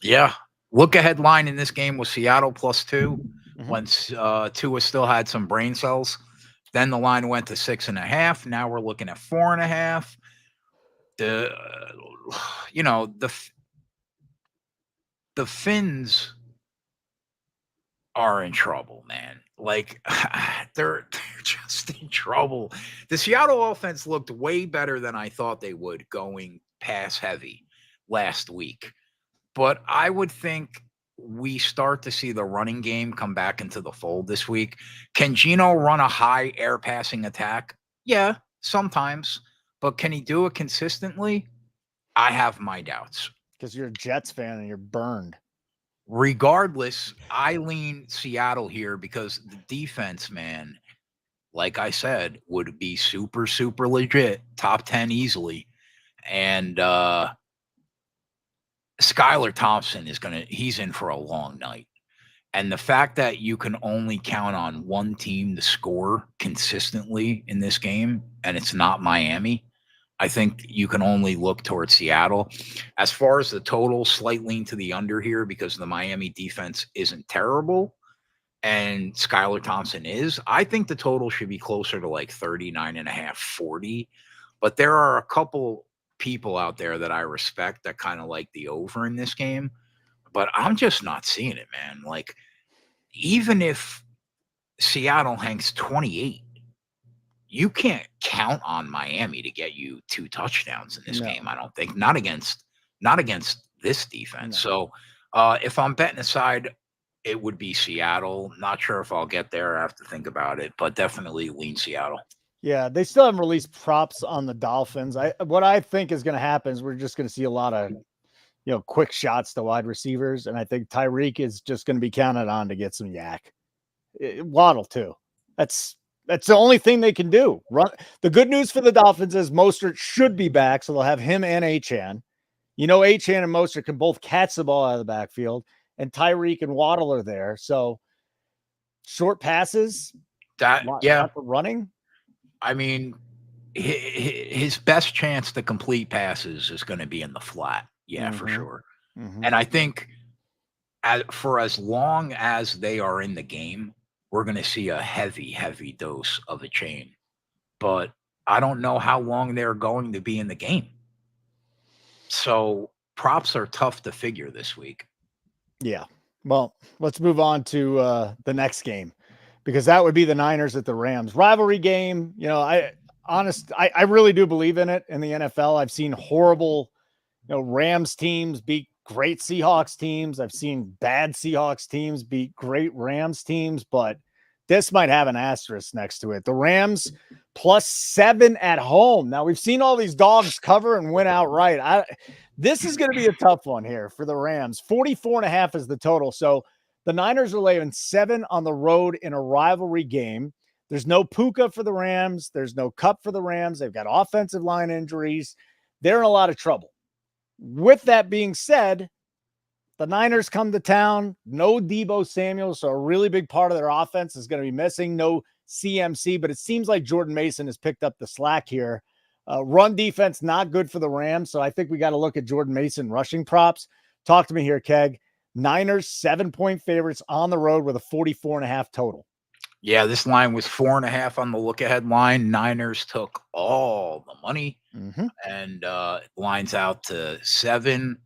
C: Yeah. Look ahead line in this game was Seattle +2 when Tua still had some brain cells. Then the line went to 6.5. Now we're looking at 4.5. The Finns are in trouble, man. Like, they're just in trouble. The Seattle offense looked way better than I thought they would going pass heavy last week. But I would think we start to see the running game come back into the fold this week. Can Geno run a high air passing attack? Yeah, sometimes. But can he do it consistently? I have my doubts.
A: Because you're a Jets fan and you're burned.
C: Regardless, I lean Seattle here because the defense, man, like I said, would be super, super legit, top 10 easily. And Skylar Thompson he's in for a long night. And the fact that you can only count on one team to score consistently in this game, and it's not Miami, I think you can only look towards Seattle. As far as the total, slight lean to the under here because the Miami defense isn't terrible and Skylar Thompson is. I think the total should be closer to like 39.5, 40. But there are a couple people out there that I respect that kind of like the over in this game. But I'm just not seeing it, man. Like, even if Seattle hangs 28, you can't count on Miami to get you 2 touchdowns in this game. I don't think, not against this defense.
A: No.
C: So if I'm betting aside, it would be Seattle. Not sure if I'll get there. I have to think about it, but definitely lean Seattle.
A: Yeah, they still haven't released props on the Dolphins. What I think is going to happen is we're just going to see a lot of, quick shots to wide receivers, and I think Tyreek is just going to be counted on to get some yak. Waddle too. That's the only thing they can do. Run. The good news for the Dolphins is Mostert should be back, so they'll have him and Achane. Achane and Mostert can both catch the ball out of the backfield, and Tyreek and Waddle are there. So short passes, not running.
C: I mean, his best chance to complete passes is going to be in the flat. Yeah, for sure. And I think for as long as they are in the game, we're going to see a heavy, heavy dose of a chain. But I don't know how long they're going to be in the game. So props are tough to figure this week. Yeah.
A: Well, let's move on to the next game, because that would be the Niners at the Rams. Rivalry game. I really do believe in it in the NFL. I've seen horrible, Rams teams beat great Seahawks teams. I've seen bad Seahawks teams beat great Rams teams, but this might have an asterisk next to it. The Rams +7 at home. Now, we've seen all these dogs cover and win outright. This is going to be a tough one here for the Rams. 44.5 is the total. So the Niners are laying 7 on the road in a rivalry game. There's no Puka for the Rams. There's no Cup for the Rams. They've got offensive line injuries. They're in a lot of trouble. With that being said, the Niners come to town. No Deebo Samuel, so a really big part of their offense is going to be missing. No CMC, but it seems like Jordan Mason has picked up the slack here. Run defense, not good for the Rams, so I think we got to look at Jordan Mason rushing props. Talk to me here, Keg. Niners 7-point favorites on the road with a 44.5 total.
C: Yeah, this line was 4.5 on the look-ahead line. Niners took all the money, and lines out to 7.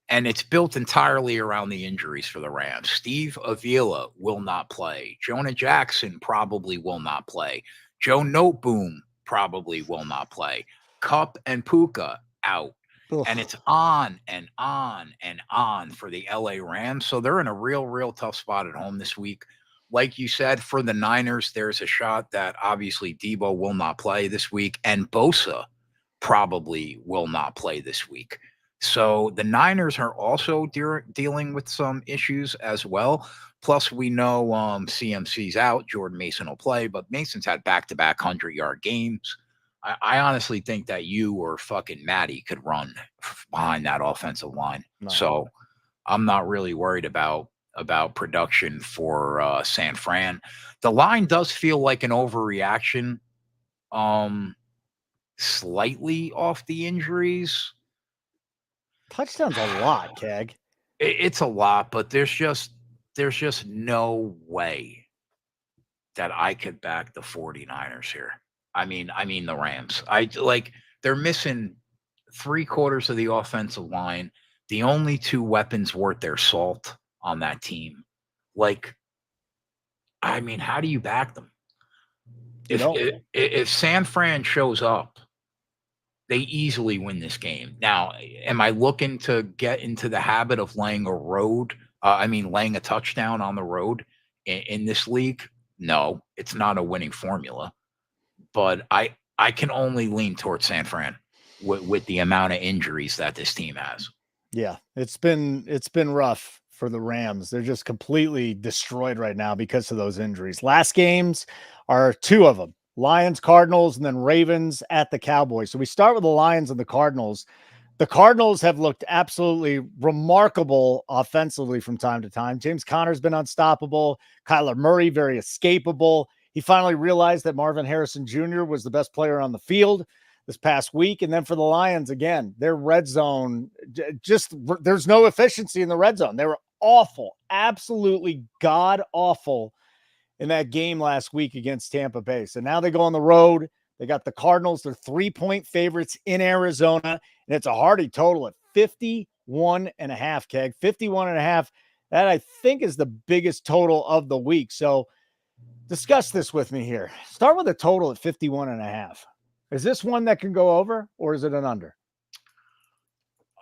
C: And it's built entirely around the injuries for the Rams. Steve Avila will not play. Jonah Jackson probably will not play. Joe Noteboom probably will not play. Kupp and Puka out. Ugh. And it's on and on and on for the LA Rams. So they're in a real tough spot at home this week. Like you said, for the Niners, there's a shot that obviously Deebo will not play this week, and Bosa probably will not play this week. So the Niners are also dealing with some issues as well. Plus, we know CMC's out. Jordan Mason will play, but Mason's had back-to-back 100-yard games. I honestly think that you or fucking Matty could run behind that offensive line. No. So I'm not really worried about production for San Fran. The line does feel like an overreaction, slightly off the injuries.
A: Touchdowns a lot, Keg.
C: It's a lot, but there's just no way that I could back the 49ers here. I mean the Rams. They're missing 3/4 of the offensive line. The only 2 weapons worth their salt on that team. How do you back them? If San Fran shows up, they easily win this game. Now, am I looking to get into the habit of laying a touchdown on the road in this league? No, it's not a winning formula. But I can only lean towards San Fran with the amount of injuries that this team has.
A: Yeah, it's been rough for the Rams. They're just completely destroyed right now because of those injuries. Last games are 2 of them. Lions, Cardinals, and then Ravens at the Cowboys. So we start with the Lions and the Cardinals. The Cardinals have looked absolutely remarkable offensively from time to time. James Conner's been unstoppable. Kyler Murray, very escapable. He finally realized that Marvin Harrison Jr. was the best player on the field this past week. And then for the Lions, again, their red zone, there's no efficiency in the red zone. They were awful, absolutely god-awful in that game last week against Tampa Bay. So now they go on the road. They got the Cardinals. They're 3-point favorites in Arizona, and it's a hearty total at 51.5, Keg. 51.5. That, I think, is the biggest total of the week. So discuss this with me here. Start with a total at 51.5. Is this one that can go over, or is it an under?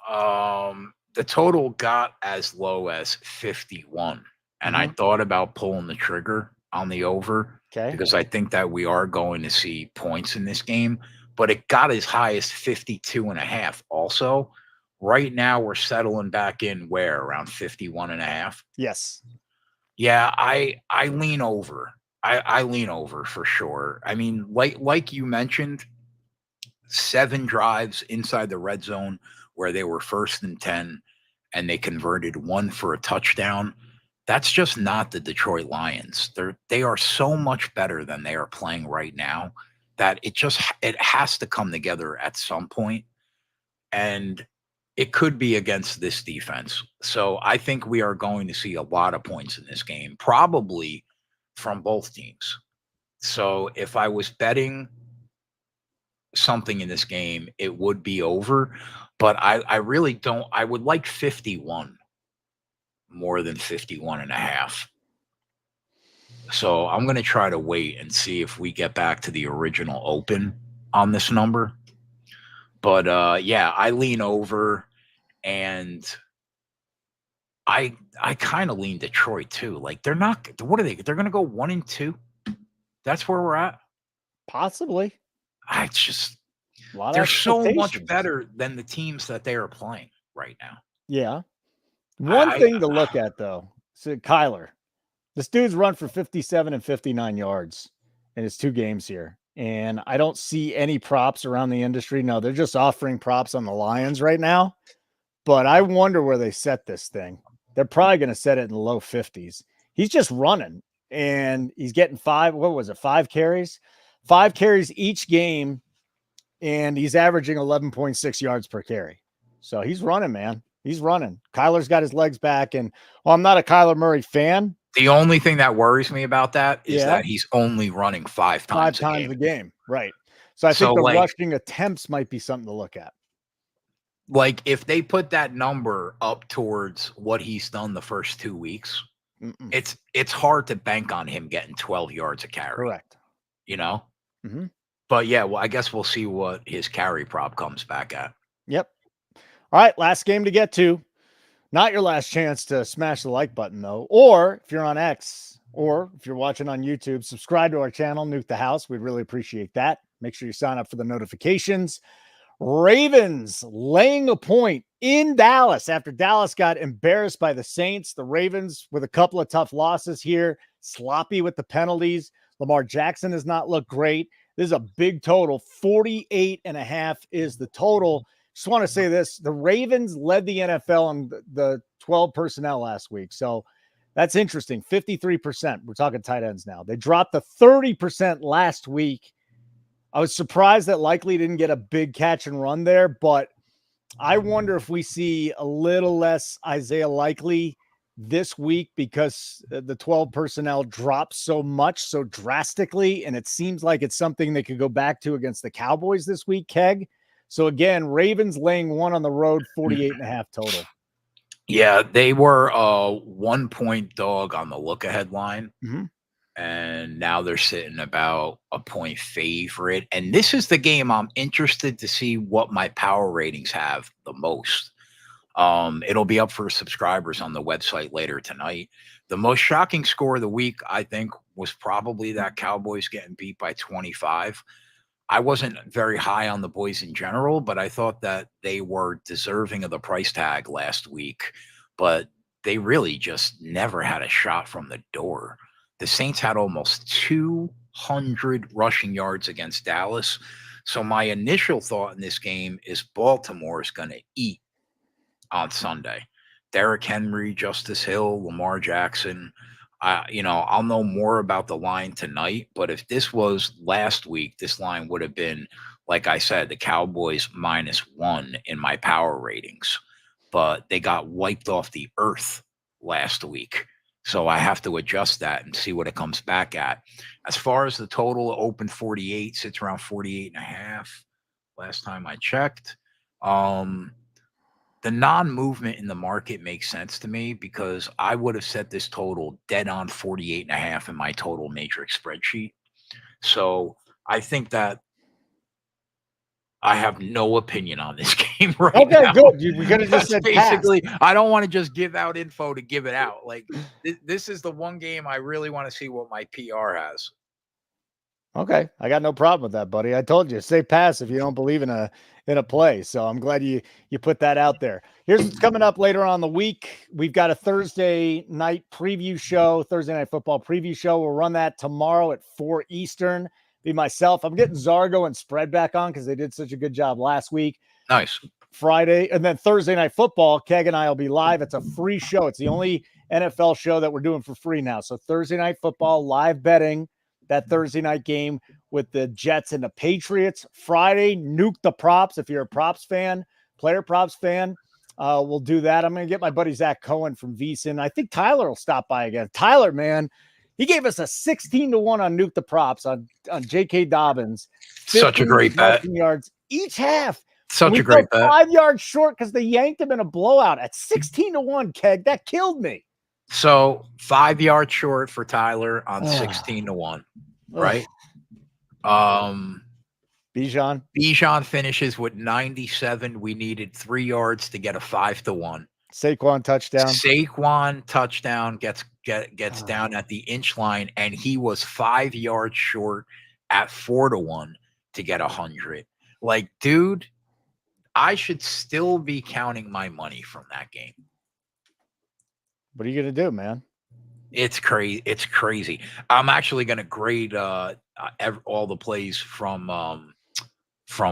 C: The total got as low as 51, and I thought about pulling the trigger on the over, because I think that we are going to see points in this game, but it got as high as 52.5 also. Right now we're settling back in around 51.5.
A: Yes.
C: Yeah, I lean over. I lean over for sure. I mean, like you mentioned, 7 drives inside the red zone where they were 1st and 10 and they converted 1 for a touchdown. That's just not the Detroit Lions. They are so much better than they are playing right now that it has to come together at some point, and it could be against this defense. So I think we are going to see a lot of points in this game, probably from both teams. So if I was betting something in this game, it would be over, but I really don't. I would like 51 more than 51.5. So I'm going to try to wait and see if we get back to the original open on this number. But yeah, I lean over, and I kind of lean Detroit too. They're not. What are they? They're going to go 1-2. That's where we're at.
A: Possibly.
C: They're so much better than the teams that they are playing right now.
A: Yeah. One thing to look at, though, so Kyler. This dude's run for 57 and 59 yards in his 2 games here. And I don't see any props around the industry. No, they're just offering props on the Lions right now. But I wonder where they set this thing. they're probably going to set it in the low 50s. He's just running, and he's getting 5 carries? 5 carries each game, and he's averaging 11.6 yards per carry. So he's running, man. He's running. Kyler's got his legs back, and I'm not a Kyler Murray fan.
C: The only thing that worries me about that is that he's only running 5 times
A: a game. Right. So I think the rushing attempts might be something to look at.
C: Like if they put that number up towards what he's done the first 2 weeks, it's hard to bank on him getting 12 yards a carry.
A: Correct.
C: You know?
A: Mm-hmm.
C: But yeah, well, I guess we'll see what his carry prop comes back at.
A: Yep. All right, last game to get to. Not your last chance to smash the like button, though. Or if you're on X, or if you're watching on YouTube, subscribe to our channel, Nuke the House. We'd really appreciate that. Make sure you sign up for the notifications. Ravens laying a point in Dallas after Dallas got embarrassed by the Saints. The Ravens with a couple of tough losses here, sloppy with the penalties. Lamar Jackson does not look great. This is a big total. 48.5 is the total. Just want to say this. The Ravens led the NFL on the 12 personnel last week. So that's interesting. 53%. We're talking tight ends now. They dropped the 30% last week. I was surprised that Likely didn't get a big catch and run there, but I wonder if we see a little less Isaiah Likely this week because the 12 personnel dropped so much, so drastically, and it seems like it's something they could go back to against the Cowboys this week, Keg. So again, Ravens laying 1 on the road, 48.5 total.
C: Yeah, they were a 1-point dog on the look-ahead line.
A: Mm-hmm.
C: And now they're sitting about a point favorite. And this is the game I'm interested to see what my power ratings have the most. It'll be up for subscribers on the website later tonight. The most shocking score of the week, I think, was probably that Cowboys getting beat by 25. I wasn't very high on the boys in general, but I thought that they were deserving of the price tag last week. But they really just never had a shot from the door. The Saints had almost 200 rushing yards against Dallas. So my initial thought in this game is Baltimore is going to eat on Sunday. Derrick Henry, Justice Hill, Lamar Jackson. I'll know more about the line tonight, but if this was last week, this line would have been, like I said, the Cowboys -1 in my power ratings. But they got wiped off the earth last week. So I have to adjust that and see what it comes back at. As far as the total, open 48, sits around 48.5 last time I checked. The non-movement in the market makes sense to me because I would have set this total dead on 48.5 in my total matrix spreadsheet. So I think that I have no opinion on this game right now.
A: Okay, good. We could have just said
C: basically pass. I don't want to just give out info to give it out. Like this is the one game I really want to see what my PR has.
A: Okay, I got no problem with that, buddy. I told you, say pass if you don't believe in a play. So I'm glad you put that out there. Here's what's coming up later on the week. We've got a Thursday night preview show, Thursday night football preview show. We'll run that tomorrow at 4 Eastern. Be myself. I'm getting Zargo and Spread back on because they did such a good job last week.
C: Nice.
A: Friday, and then Thursday night football, Keg and I will be live. It's a free show. It's the only NFL show that we're doing for free now. So Thursday night football, live betting that Thursday night game with the Jets and the Patriots. Friday, Nuke the props. If you're a props fan, player props fan, we'll do that. I'm going to get my buddy Zach Cohen from VSiN. I think Tyler will stop by again. Tyler, man, he gave us a 16-1 on Nuke the props on J.K. Dobbins.
C: Such a great bet.
A: Yards each half.
C: Such a great bet.
A: 5 yards short because they yanked him in a blowout at 16-1. Keg, that killed me.
C: So 5 yards short for Tyler on 16-1, right? Bijan finishes with 97. We needed 3 yards to get a 5-1.
A: Saquon
C: touchdown gets down at the inch line, and he was 5 yards short at 4-1 to get 100. Like, dude, I should still be counting my money from that game.
A: What are you going to do, man?
C: It's crazy. It's crazy. I'm actually going to grade all the plays from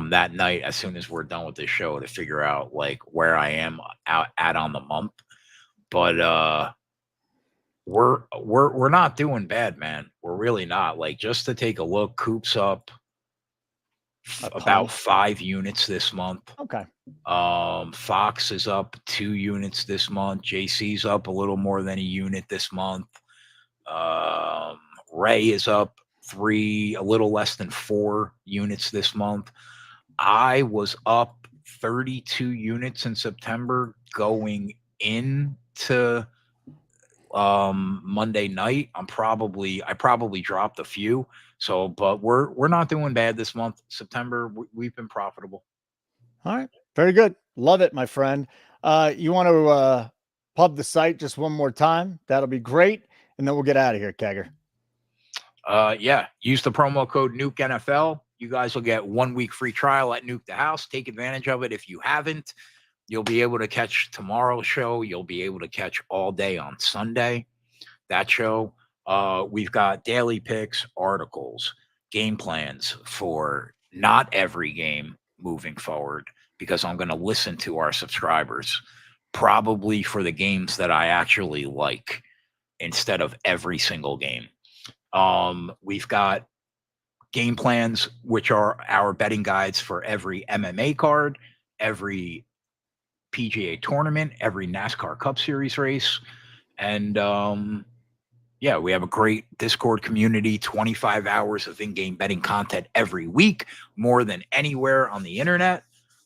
C: that night as soon as we're done with this show to figure out like where I am at on the month. But we're not doing bad, man. We're really not. Like, just to take a look, Coop's up about 5 units this month.
A: Okay.
C: Fox is up 2 units this month. JC's up a little more than a unit this month. Ray is up 3, a little less than 4 units this month. I was up 32 units in September going into Monday night. I probably dropped a few. So, but we're not doing bad this month. September, we've been profitable.
A: All right. Very good. Love it, my friend. You want to pub the site just one more time? That'll be great. And then we'll get out of here, Kegger.
C: Yeah. Use the promo code Nuke NFL. You guys will get 1 week free trial at Nuke the House. Take advantage of it. If you haven't, you'll be able to catch tomorrow's show. You'll be able to catch all day on Sunday, that show. We've got daily picks, articles, game plans for not every game moving forward, because I'm going to listen to our subscribers, probably for the games that I actually like instead of every single game. We've got game plans, which are our betting guides for every MMA card, every PGA tournament, every NASCAR Cup Series race. And yeah, we have a great Discord community, 25 hours of in-game betting content every week, more than anywhere on the internet.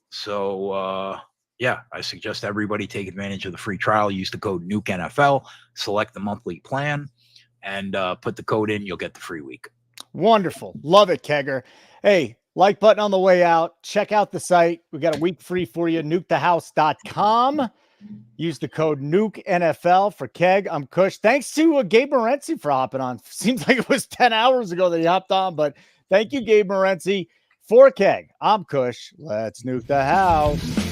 C: So yeah, I suggest everybody take advantage of the free trial. Use the code Nuke NFL, select the monthly plan, and put the code in. You'll get the free week.
A: Wonderful. Love it, Kegger. Hey, like button on the way out. Check out the site. We got a week free for you. NukeTheHouse.com. Use the code Nuke NFL for Keg. I'm Kush. Thanks to Gabe Morency for hopping on. Seems like it was 10 hours ago that he hopped on, but thank you, Gabe Morency. For Keg, I'm Kush. Let's nuke the house.